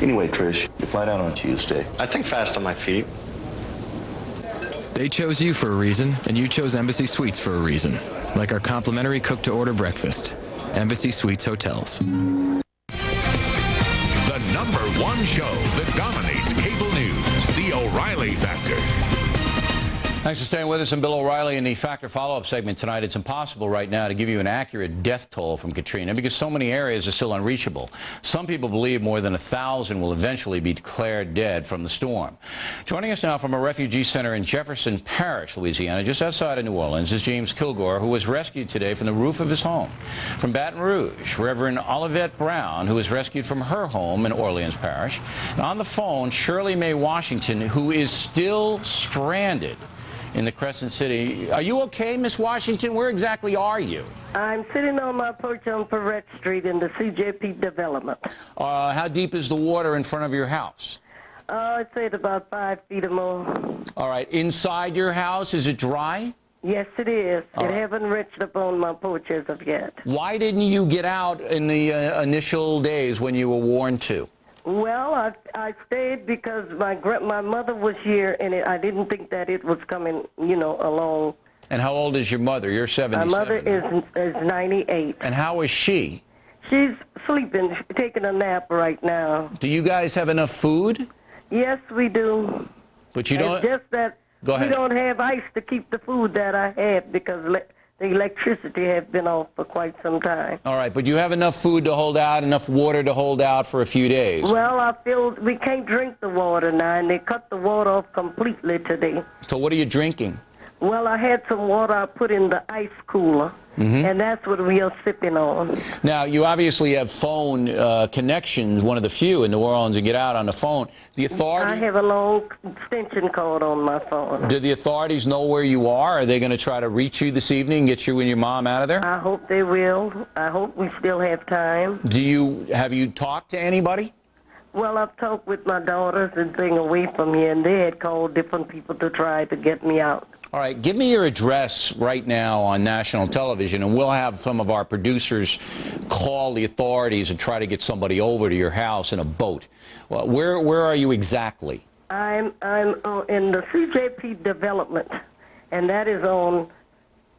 Speaker 13: Anyway, Trish, you fly down on Tuesday.
Speaker 12: I think fast on my feet.
Speaker 14: They chose you for a reason, and you chose Embassy Suites for a reason. Like our complimentary cook-to-order breakfast. Embassy Suites Hotels. The #1 show that dominates cable news, The O'Reilly Factor.
Speaker 1: Thanks for staying with us. I'm Bill O'Reilly in the Factor follow-up segment tonight. It's impossible right now to give you an accurate death toll from Katrina because so many areas are still unreachable. Some people believe more than 1,000 will eventually be declared dead from the storm. Joining us now from a refugee center in Jefferson Parish, Louisiana, just outside of New Orleans, is James Kilgore, who was rescued today from the roof of his home. From Baton Rouge, Reverend Olivette Brown, who was rescued from her home in Orleans Parish. And on the phone, Shirley Mae Washington, who is still stranded in the Crescent City. Are you okay, Miss Washington? Where exactly are you?
Speaker 16: I'm sitting on my porch on Perrette Street in the CJP development.
Speaker 1: How deep is the water in front of your house?
Speaker 16: I'd say it's about 5 feet or more.
Speaker 1: All right. Inside your house, is it dry?
Speaker 16: Yes, it is.
Speaker 1: All
Speaker 16: it
Speaker 1: right.
Speaker 16: haven't reached up on my porch as of yet.
Speaker 1: Why didn't you get out in the initial days when you were warned to?
Speaker 16: Well, I stayed because my mother was here, and I didn't think that it was coming, along.
Speaker 1: And how old is your mother? You're 77.
Speaker 16: My mother is 98.
Speaker 1: And how is she?
Speaker 16: She's sleeping, taking a nap right now.
Speaker 1: Do you guys have enough food?
Speaker 16: Yes, we do.
Speaker 1: But you don't...
Speaker 16: It's just that
Speaker 1: Go ahead.
Speaker 16: we don't have ice to keep the food that I have because the electricity has been off for quite some time.
Speaker 1: All right, but you have enough food to hold out, enough water to hold out for a few days.
Speaker 16: Well, I feel we can't drink the water now, and they cut the water off completely today.
Speaker 1: So what are you drinking?
Speaker 16: Well, I had some water I put in the ice cooler, and that's what we are sipping on.
Speaker 1: Now, you obviously have phone connections, one of the few in New Orleans, and get out on the phone. The authority...
Speaker 16: I have a long extension cord on my phone.
Speaker 1: Do the authorities know where you are? Are they going to try to reach you this evening, get you and your mom out of there?
Speaker 16: I hope they will. I hope we still have time.
Speaker 1: Have you talked to anybody?
Speaker 16: Well, I've talked with my daughters and thing away from here, and they had called different people to try to get me out.
Speaker 1: All right, give me your address right now on national television, and we'll have some of our producers call the authorities and try to get somebody over to your house in a boat. Well, where are you exactly?
Speaker 16: I'm in the CJP development, and that is on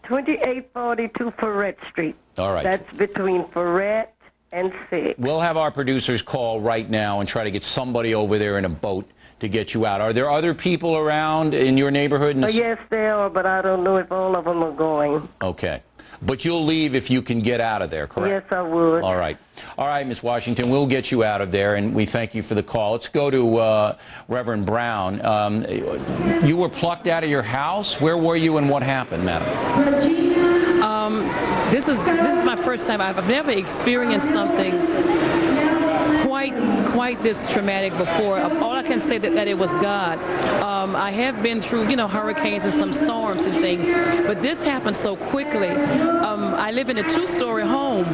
Speaker 16: 2842 Ferret Street.
Speaker 1: All right.
Speaker 16: That's between Ferret and 6.
Speaker 1: We'll have our producers call right now and try to get somebody over there in a boat to get you out. Are there other people around in your neighborhood?
Speaker 16: Yes, there are, but I don't know if all of them are going.
Speaker 1: Okay. But you'll leave if you can get out of there, correct?
Speaker 16: Yes, I would.
Speaker 1: All right. All right, Ms. Washington, we'll get you out of there, and we thank you for the call. Let's go to Reverend Brown. You were plucked out of your house. Where were you and what happened, madam?
Speaker 18: This is my first time. I've never experienced something quite this traumatic before. All I can say that it was God. I have been through, hurricanes and some storms and things, but this happened so quickly. I live in a 2-story home,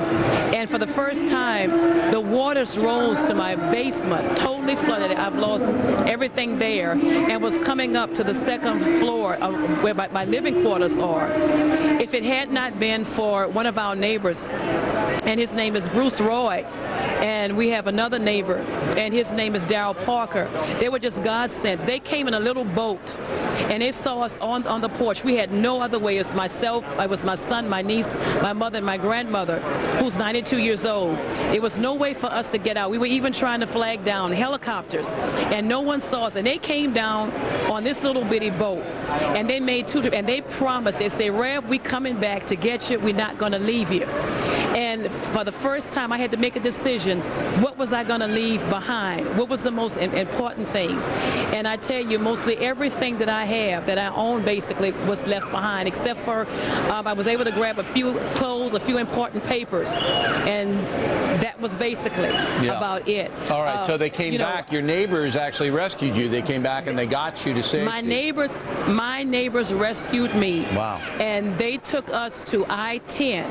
Speaker 18: and for the first time, the waters rose to my basement, totally flooded. I've lost everything there, and was coming up to the second floor of where my living quarters are. If it had not been for one of our neighbors, and his name is Bruce Roy, and we have another neighbor, and his name is Darrell Parker. They were just godsends. They came in a little boat, and they saw us on the porch. We had no other way. It was myself, it was my son, my niece, my mother, and my grandmother, who's 92 years old. There was no way for us to get out. We were even trying to flag down helicopters, and no one saw us. And they came down on this little bitty boat, and they made 2 trips, and they promised, they say, Rev, we coming back to get you. We're not going to leave you. And for the first time, I had to make a decision. What was I going to leave behind? What was the most important thing? And I tell you, mostly everything that I have, that I own, basically was left behind, except for I was able to grab a few clothes, a few important papers, and that was basically about it.
Speaker 1: All right, so they came back. Your neighbors actually rescued you. They came back and they got you to safety.
Speaker 18: My neighbors rescued me.
Speaker 1: Wow.
Speaker 18: And they took us to I-10.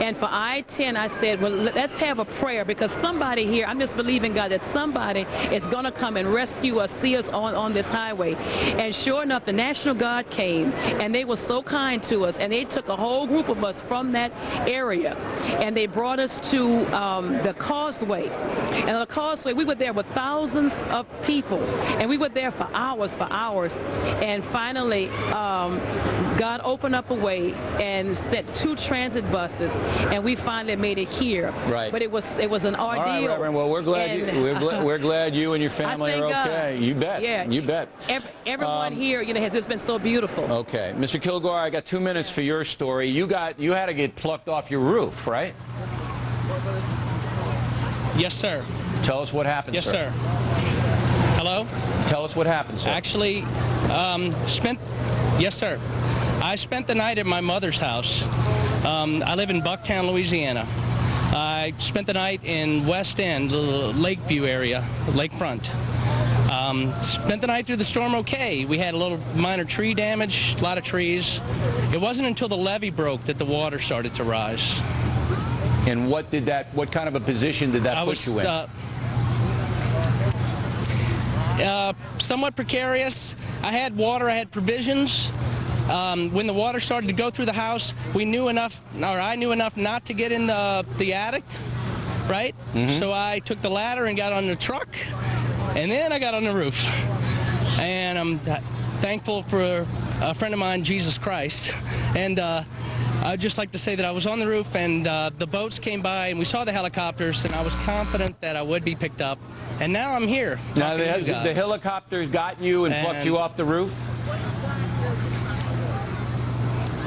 Speaker 18: And for I-10, I said, well, let's have a prayer, because somebody here, I'm just believing God that somebody is going to come and rescue us, see us on this highway. And sure enough, the National Guard came, and they were so kind to us, and they took a whole group of us from that area, and they brought us to the causeway. And on the causeway, we were there with thousands of people, and we were there for hours. And finally, God opened up a way and sent 2 transit buses, and we finally made it here.
Speaker 1: Right.
Speaker 18: But it was an ordeal.
Speaker 1: All right, Reverend. Well, we're glad you and your family are okay. You bet.
Speaker 18: Yeah.
Speaker 1: You bet.
Speaker 18: Everyone here, has just been so beautiful.
Speaker 1: Okay, Mr. Kilgore, I got 2 minutes for your story. You had to get plucked off your roof, right?
Speaker 5: Yes, sir.
Speaker 1: Tell us what happened,
Speaker 5: yes,
Speaker 1: sir.
Speaker 5: Yes, sir. Hello?
Speaker 1: Tell us what happened, sir.
Speaker 5: Actually, yes, sir. I spent the night at my mother's house. I live in Bucktown, Louisiana. I spent the night in West End, the Lakeview area, lakefront. Spent the night through the storm okay. We had a little minor tree damage, a lot of trees. It wasn't until the levee broke that the water started to rise.
Speaker 1: And what kind of a position did that put you in?
Speaker 5: Somewhat precarious. I had water, I had provisions. When the water started to go through the house, I knew enough not to get in the attic, right? Mm-hmm. So I took the ladder and got on the truck, and then I got on the roof. And I'm thankful for a friend of mine, Jesus Christ. And I'd just like to say that I was on the roof, and the boats came by, and we saw the helicopters, and I was confident that I would be picked up. And now I'm here.
Speaker 1: Now the helicopters got you and plucked you off the roof?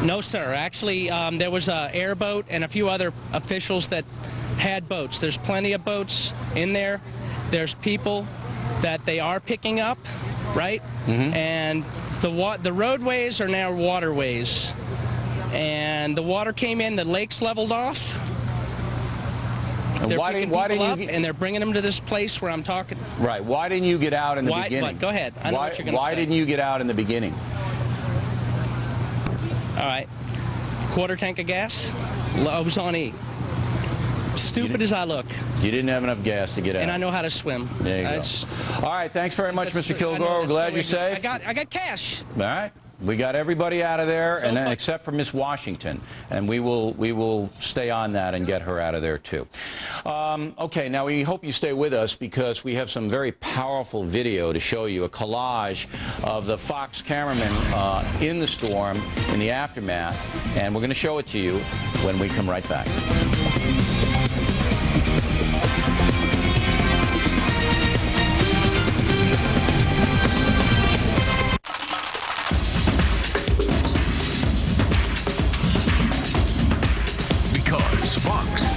Speaker 5: No, sir. Actually, there was an airboat and a few other officials that had boats. There's plenty of boats in there. There's people that they are picking up, right? Mm-hmm. And the roadways are now waterways. And the water came in, the lakes leveled off. They're picking people up, and they're bringing them to this place where I'm talking.
Speaker 1: Right. Why didn't you get out in the beginning?
Speaker 5: Go ahead. I know what you're going to say.
Speaker 1: Why didn't you get out in the beginning?
Speaker 5: All right. Quarter tank of gas. I was on E. Stupid as I look.
Speaker 1: You didn't have enough gas to get out.
Speaker 5: And I know how to swim.
Speaker 1: There you go. All right. Thanks very much, Mr. Kilgore. We're glad you're safe.
Speaker 5: I got cash.
Speaker 1: All right. We got everybody out of there, and then except for Miss Washington, and we will stay on that and get her out of there too. Okay, now we hope you stay with us because we have some very powerful video to show you, a collage of the Fox cameramen in the storm, in the aftermath, and we're going to show it to you when we come right back.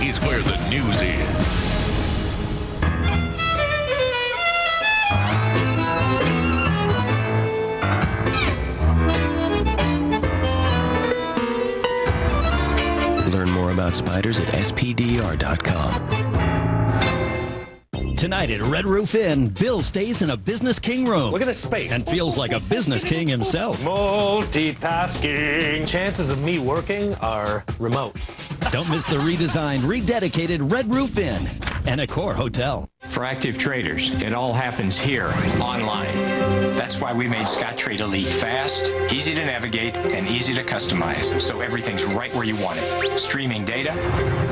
Speaker 9: Is where the news is.
Speaker 24: Learn more about spiders at spdr.com.
Speaker 17: Tonight at Red Roof Inn, Bill stays in a Business King room. Look at the space. And feels like a Business King himself. Multitasking. Chances of me working are remote. Don't miss the redesigned, rededicated Red Roof Inn and Accor Hotel.
Speaker 19: For active traders, it all happens here, online. That's why we made Scottrade Elite fast, easy to navigate, and easy to customize, so everything's right where you want it. Streaming data,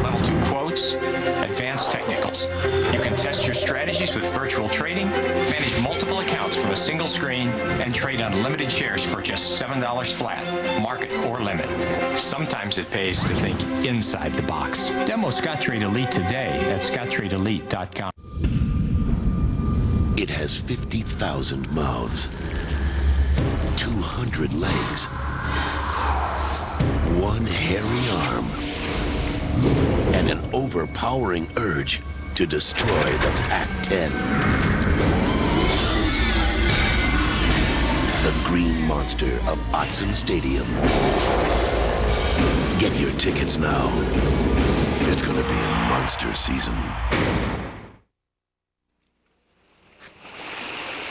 Speaker 19: level 2 quotes, advanced technicals. You can test your strategies with virtual trading, manage multiple accounts from a single screen, and trade unlimited shares for just $7 flat, market or limit. Sometimes it pays to think inside the box. Demo Scottrade Elite today at ScottradeElite.com.
Speaker 9: It has 50,000 mouths, 200 legs, one hairy arm, and an overpowering urge to destroy the Pac-10. The green monster of Otson Stadium. Get your tickets now. It's going to be a monster season.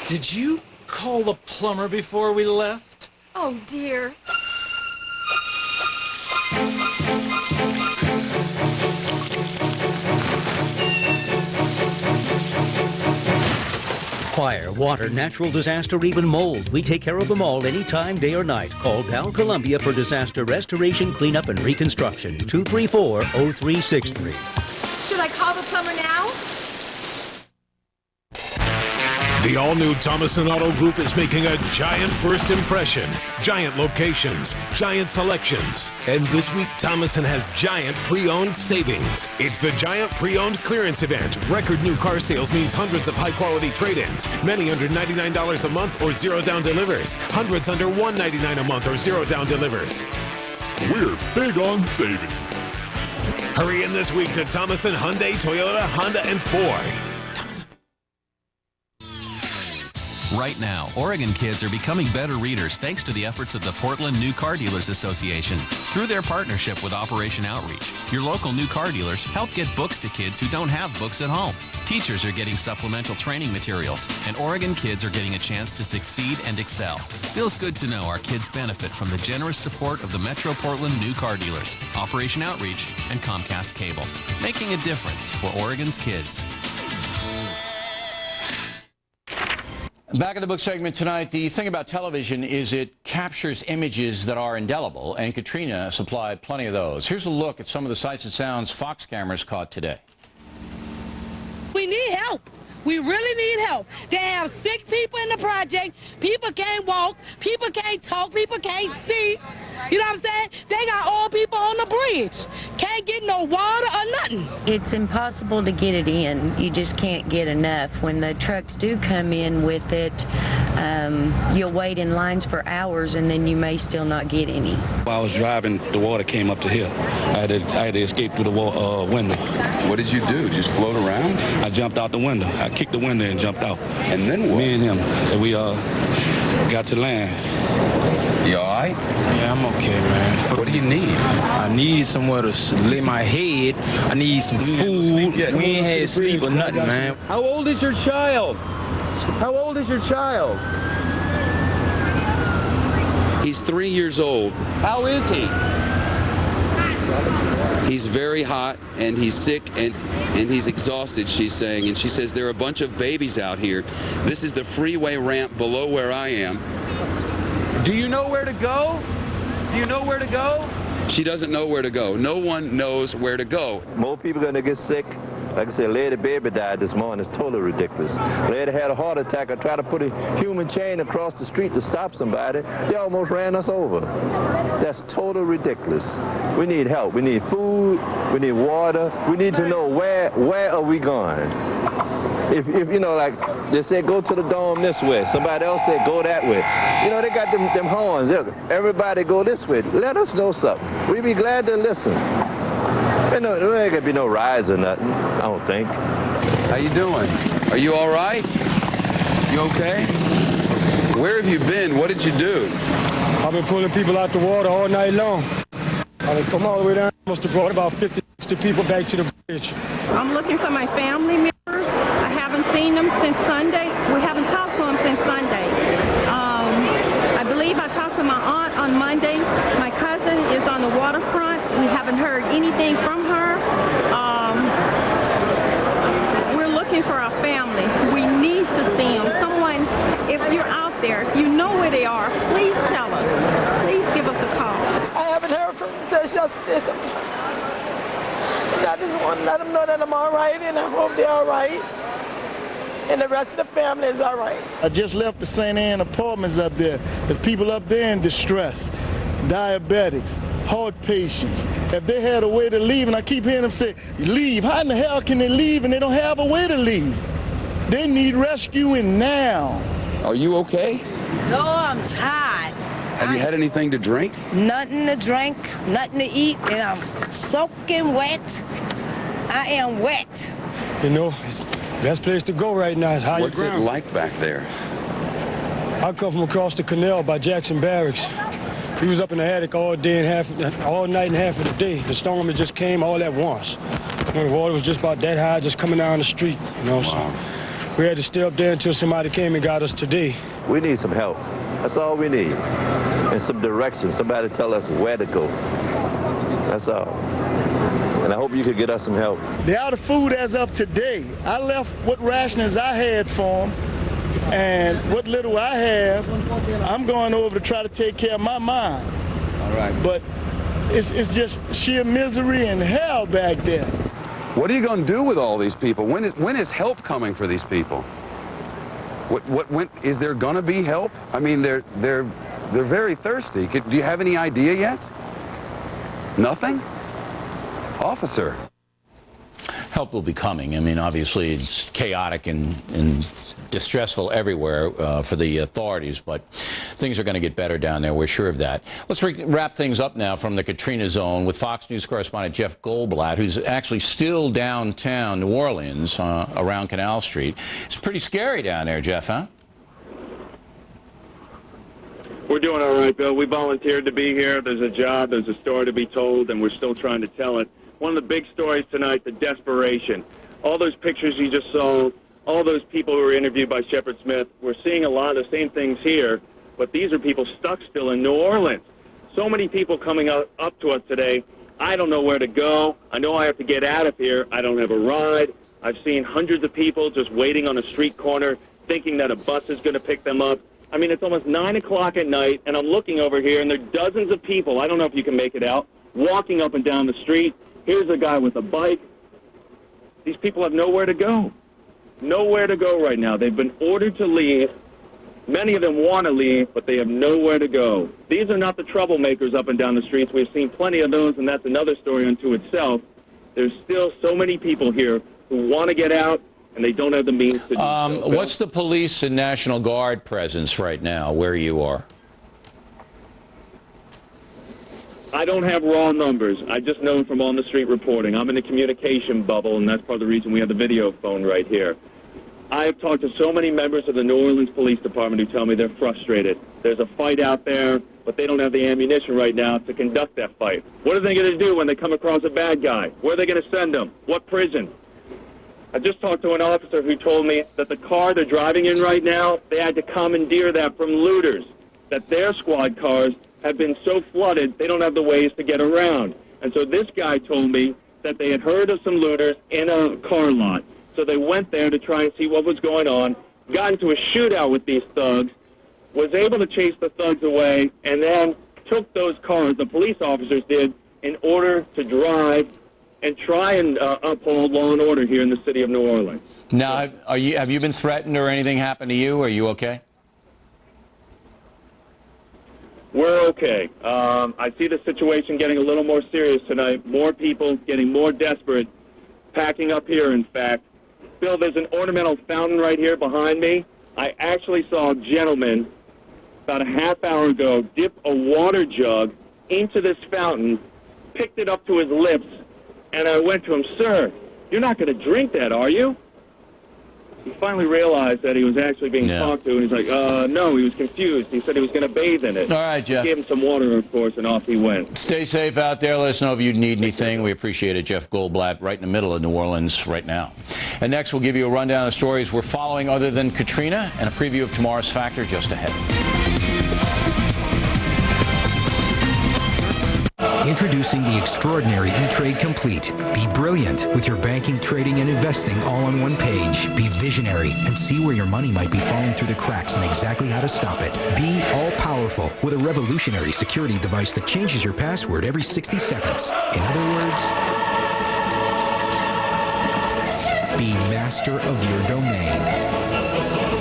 Speaker 20: Did you call the plumber before we left?
Speaker 21: Oh, dear.
Speaker 22: Fire, water, natural disaster, even mold. We take care of them all anytime, day or night. Call Dow Columbia for disaster restoration, cleanup, and reconstruction. 234-0363.
Speaker 21: Should I call the plumber now?
Speaker 23: The all-new Thomason Auto Group is making a giant first impression. Giant locations, giant selections. And this week, Thomason has giant pre-owned savings. It's the giant pre-owned clearance event. Record new car sales means hundreds of high-quality trade-ins. Many under $99 a month or zero down delivers. Hundreds under $199 a month or zero down delivers. We're big on savings. Hurry in this week to Thomason Hyundai, Toyota, Honda, and Ford.
Speaker 25: Right now, Oregon kids are becoming better readers thanks to the efforts of the Portland New Car Dealers Association. Through their partnership with Operation Outreach, your local new car dealers help get books to kids who don't have books at home. Teachers are getting supplemental training materials, and Oregon kids are getting a chance to succeed and excel. Feels good to know our kids benefit from the generous support of the Metro Portland New Car Dealers, Operation Outreach, and Comcast Cable. Making a difference for Oregon's kids.
Speaker 1: Back in the book segment tonight, the thing about television is it captures images that are indelible, and Katrina supplied plenty of those. Here's a look at some of the sights and sounds Fox cameras caught today.
Speaker 31: We need help. We really need help. They have sick people in the project. People can't walk. People can't talk. People can't see. You know what I'm saying? They got old people on the bridge. Can't get no water or nothing.
Speaker 32: It's impossible to get it in. You just can't get enough. When the trucks do come in with it, you'll wait in lines for hours and then you may still not get any.
Speaker 26: While I was driving, the water came up to here. I had to escape through the window.
Speaker 27: What did you do? Just float around?
Speaker 26: I jumped out the window. I kicked the window and jumped out.
Speaker 27: And then what?
Speaker 26: Me and him. And we got to land.
Speaker 27: You all right?
Speaker 26: Yeah, I'm okay, man.
Speaker 27: What do you need?
Speaker 26: I need somewhere to lay my head. I need some food. We ain't had sleep or nothing, man.
Speaker 28: How old is your child? How old is your child?
Speaker 29: He's 3 years old.
Speaker 28: How is he?
Speaker 29: He's very hot, and he's sick, and he's exhausted, she's saying. And she says there are a bunch of babies out here. This is the freeway ramp below where I am.
Speaker 28: Do you know where to go? Do you know where to go?
Speaker 29: She doesn't know where to go. No one knows where to go.
Speaker 30: More people are going to get sick. Like I said, Lady Baby died this morning. It's totally ridiculous. Lady had a heart attack. I tried to put a human chain across the street to stop somebody. They almost ran us over. That's totally ridiculous. We need help. We need food. We need water. We need to know where are we going. If you know, like they said, go to the dome this way. Somebody else said, go that way. You know, they got them horns. Everybody go this way. Let us know something. We'd be glad to listen. There ain't gonna be no riots or nothing, I don't think.
Speaker 29: How you doing? Are you all right? You okay? Where have you been? What did you do?
Speaker 28: I've been pulling people out the water all night long. I come all the way down. Must have brought about 50, 60 people back to the bridge.
Speaker 33: I'm looking for my family members. I haven't
Speaker 2: seen them since Sunday. We haven't talked to them since Sunday. I believe I talked to my aunt on Monday. My cousin is on the waterfront. We haven't heard anything from her. We're looking for our family. We need to see them. Someone, if you're out there, you know where they are, please tell us. Please give us a call.
Speaker 31: I haven't heard from them since yesterday sometime. And I just want to let them know that I'm all right, and I hope they're all right. And the rest of the family is all right.
Speaker 3: I just left the St. Anne Apartments up there. There's people up there in distress, diabetics, heart patients. If they had a way to leave, and I keep hearing them say, leave. How in the hell can they leave and they don't have a way to leave? They need rescuing now.
Speaker 29: Are you okay?
Speaker 31: No, I'm tired.
Speaker 29: Have you had anything to drink?
Speaker 31: Nothing to drink, nothing to eat, and I'm soaking wet. I am wet.
Speaker 28: You know, it's the best place to go right now is higher
Speaker 29: What's
Speaker 28: ground.
Speaker 29: it like back there?
Speaker 28: I come from across the canal by Jackson Barracks. We was up in the attic all day and all night and half of the day. The storm had just came all at once. You know, the water was just about that high, just coming down the street. You know, so we had to stay up there until somebody came and got us today.
Speaker 30: We need some help. That's all we need. And some direction. Somebody tell us where to go. That's all. And I hope you could get us some help.
Speaker 3: They're out of food as of today. I left what rationings I had for them, and what little I have, I'm going over to try to take care of my mom.
Speaker 29: All right.
Speaker 3: But it's just sheer misery and hell back there.
Speaker 29: What are you going to do with all these people? When is help coming for these people? When is there going to be help? I mean, they're very thirsty. Do you have any idea yet? Nothing? Officer.
Speaker 1: Help will be coming. I mean, obviously, it's chaotic and distressful everywhere for the authorities, but things are going to get better down there. We're sure of that. Let's wrap things up now from the Katrina zone with Fox News correspondent Jeff Goldblatt, who's actually still downtown New Orleans around Canal Street. It's pretty scary down there, Jeff, huh?
Speaker 4: We're doing all right, Bill. We volunteered to be here. There's a job, there's a story to be told, and we're still trying to tell it. One of the big stories tonight, the desperation. All those pictures you just saw, all those people who were interviewed by Shepard Smith, we're seeing a lot of the same things here, but these are people stuck still in New Orleans. So many people coming up to us today. I don't know where to go. I know I have to get out of here. I don't have a ride. I've seen hundreds of people just waiting on a street corner, thinking that a bus is going to pick them up. I mean, it's almost 9 o'clock at night, and I'm looking over here, and there are dozens of people, I don't know if you can make it out, walking up and down the street. Here's a guy with a bike. These people have nowhere to go. Nowhere to go right now. They've been ordered to leave. Many of them want to leave, but they have nowhere to go. These are not the troublemakers up and down the streets. We've seen plenty of those, and that's another story unto itself. There's still so many people here who want to get out, and they don't have the means to do so.
Speaker 1: What's the police and National Guard presence right now where you are?
Speaker 4: I don't have raw numbers. I just know from on-the-street reporting. I'm in the communication bubble, and that's part of the reason we have the video phone right here. I have talked to so many members of the New Orleans Police Department who tell me they're frustrated. There's a fight out there, but they don't have the ammunition right now to conduct that fight. What are they going to do when they come across a bad guy? Where are they going to send them? What prison? I just talked to an officer who told me that the car they're driving in right now, they had to commandeer that from looters, that their squad cars have been so flooded they don't have the ways to get around. And so this guy told me that they had heard of some looters in a car lot. So they went there to try and see what was going on, got into a shootout with these thugs, was able to chase the thugs away, and then took those cars, the police officers did, in order to drive and try and uphold law and order here in the city of New Orleans.
Speaker 1: Now, have you been threatened or anything happened to you? Are you okay?
Speaker 4: We're okay. I see the situation getting a little more serious tonight. More people getting more desperate, packing up here, in fact. Bill, there's an ornamental fountain right here behind me. I actually saw a gentleman about a half hour ago dip a water jug into this fountain, picked it up to his lips, and I went to him, "Sir, you're not going to drink that, are you?" He finally realized that he was actually being talked to, and he's like, no, he was confused. He said he was going to bathe in it.
Speaker 1: All right, Jeff.
Speaker 4: Gave him some water, of course, and off he went.
Speaker 1: Stay safe out there. Let us know if you need anything. We appreciate it. Jeff Goldblatt, right in the middle of New Orleans right now. And next, we'll give you a rundown of stories we're following other than Katrina and a preview of tomorrow's Factor just ahead.
Speaker 5: Introducing the extraordinary E-Trade Complete. Be brilliant with your banking, trading, and investing all on one page. Be visionary and see where your money might be falling through the cracks and exactly how to stop it. Be all-powerful with a revolutionary security device that changes your password every 60 seconds. In other words, be master of your domain.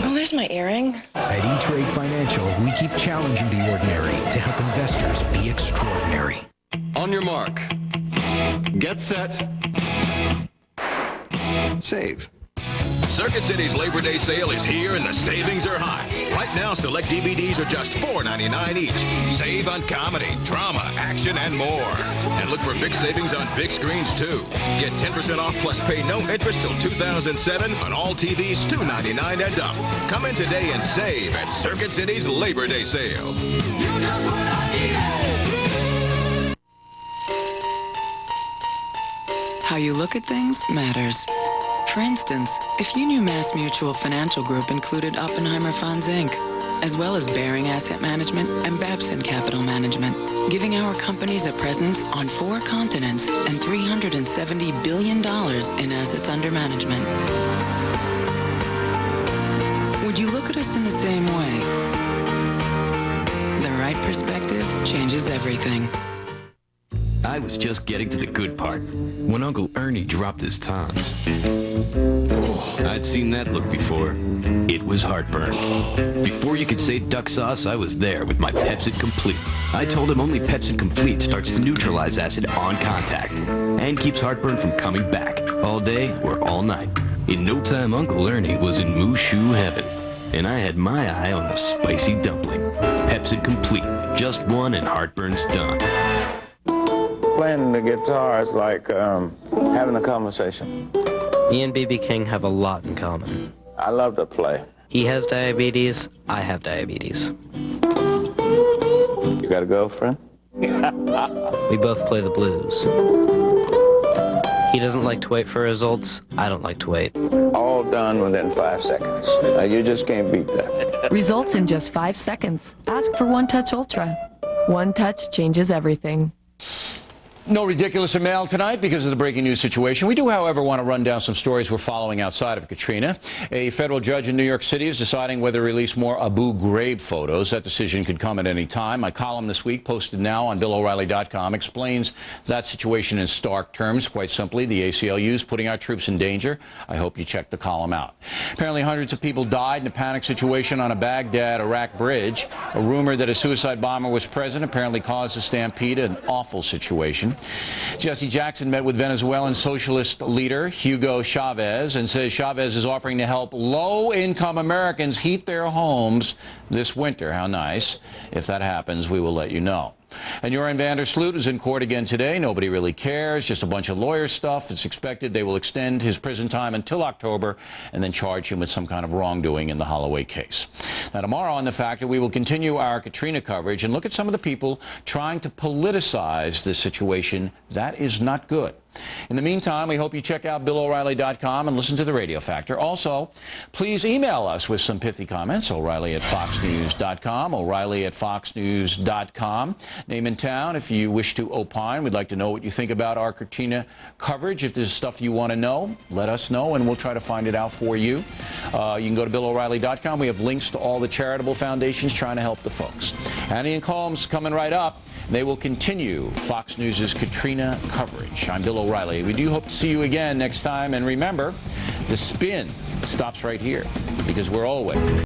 Speaker 6: Oh, there's my earring.
Speaker 5: At E-Trade Financial, we keep challenging the ordinary to help investors be extraordinary.
Speaker 7: On your mark. Get set.
Speaker 8: Save. Circuit City's Labor Day sale is here and the savings are high. Right now, select DVDs are just $4.99 each. Save on comedy, drama, action, and more. And look for big savings on big screens, too. Get 10% off plus pay no interest till 2007 on all TVs $2.99 and up. Come in today and save at Circuit City's Labor Day sale.
Speaker 10: How you look at things matters. For instance, if you knew Mass Mutual Financial Group included Oppenheimer Funds, Inc., as well as Bearing Asset Management and Babson Capital Management, giving our companies a presence on 4 continents and $370 billion in assets under management. Would you look at us in the same way? The right perspective changes everything.
Speaker 25: I was just getting to the good part when Uncle Ernie dropped his tons. Oh, I'd seen that look before. It was heartburn. Before you could say duck sauce, I was there with my Pepsid Complete. I told him only Pepsid Complete starts to neutralize acid on contact and keeps heartburn from coming back all day or all night. In no time, Uncle Ernie was in Mushu heaven, and I had my eye on the spicy dumpling. Pepsid Complete, just one and heartburn's done.
Speaker 11: Playing the guitar is like having a conversation.
Speaker 12: Me and B.B. King have a lot in common.
Speaker 11: I love to play.
Speaker 12: He has diabetes, I have diabetes.
Speaker 11: You got a girlfriend?
Speaker 12: We both play the blues. He doesn't like to wait for results, I don't like to wait.
Speaker 11: All done within 5 seconds. You just can't beat that.
Speaker 13: Results in just 5 seconds. Ask for One Touch Ultra. One touch changes everything.
Speaker 1: No ridiculous mail tonight because of the breaking news situation. We do, however, want to run down some stories we're following outside of Katrina. A federal judge in New York City is deciding whether to release more Abu Ghraib photos. That decision could come at any time. My column this week, posted now on BillO'Reilly.com, explains that situation in stark terms. Quite simply, the ACLU is putting our troops in danger. I hope you check the column out. Apparently, hundreds of people died in a panic situation on a Baghdad-Iraq bridge. A rumor that a suicide bomber was present apparently caused a stampede, an awful situation. Jesse Jackson met with Venezuelan socialist leader Hugo Chavez and says Chavez is offering to help low-income Americans heat their homes this winter. How nice. If that happens, we will let you know. And Joran van der Sloot is in court again today. Nobody really cares, just a bunch of lawyer stuff. It's expected they will extend his prison time until October and then charge him with some kind of wrongdoing in the Holloway case. Now, tomorrow on The Factor, we will continue our Katrina coverage and look at some of the people trying to politicize this situation. That is not good. In the meantime, we hope you check out BillO'Reilly.com and listen to the Radio Factor. Also, please email us with some pithy comments, O'Reilly@FoxNews.com, O'Reilly@FoxNews.com. Name and town if you wish to opine. We'd like to know what you think about our Katrina coverage. If there's stuff you want to know, let us know, and we'll try to find it out for you. You can go to BillO'Reilly.com. We have links to all the charitable foundations trying to help the folks. Annie and Colmes coming right up. They will continue Fox News' Katrina coverage. I'm Bill O'Reilly. We do hope to see you again next time. And remember, the spin stops right here because we're always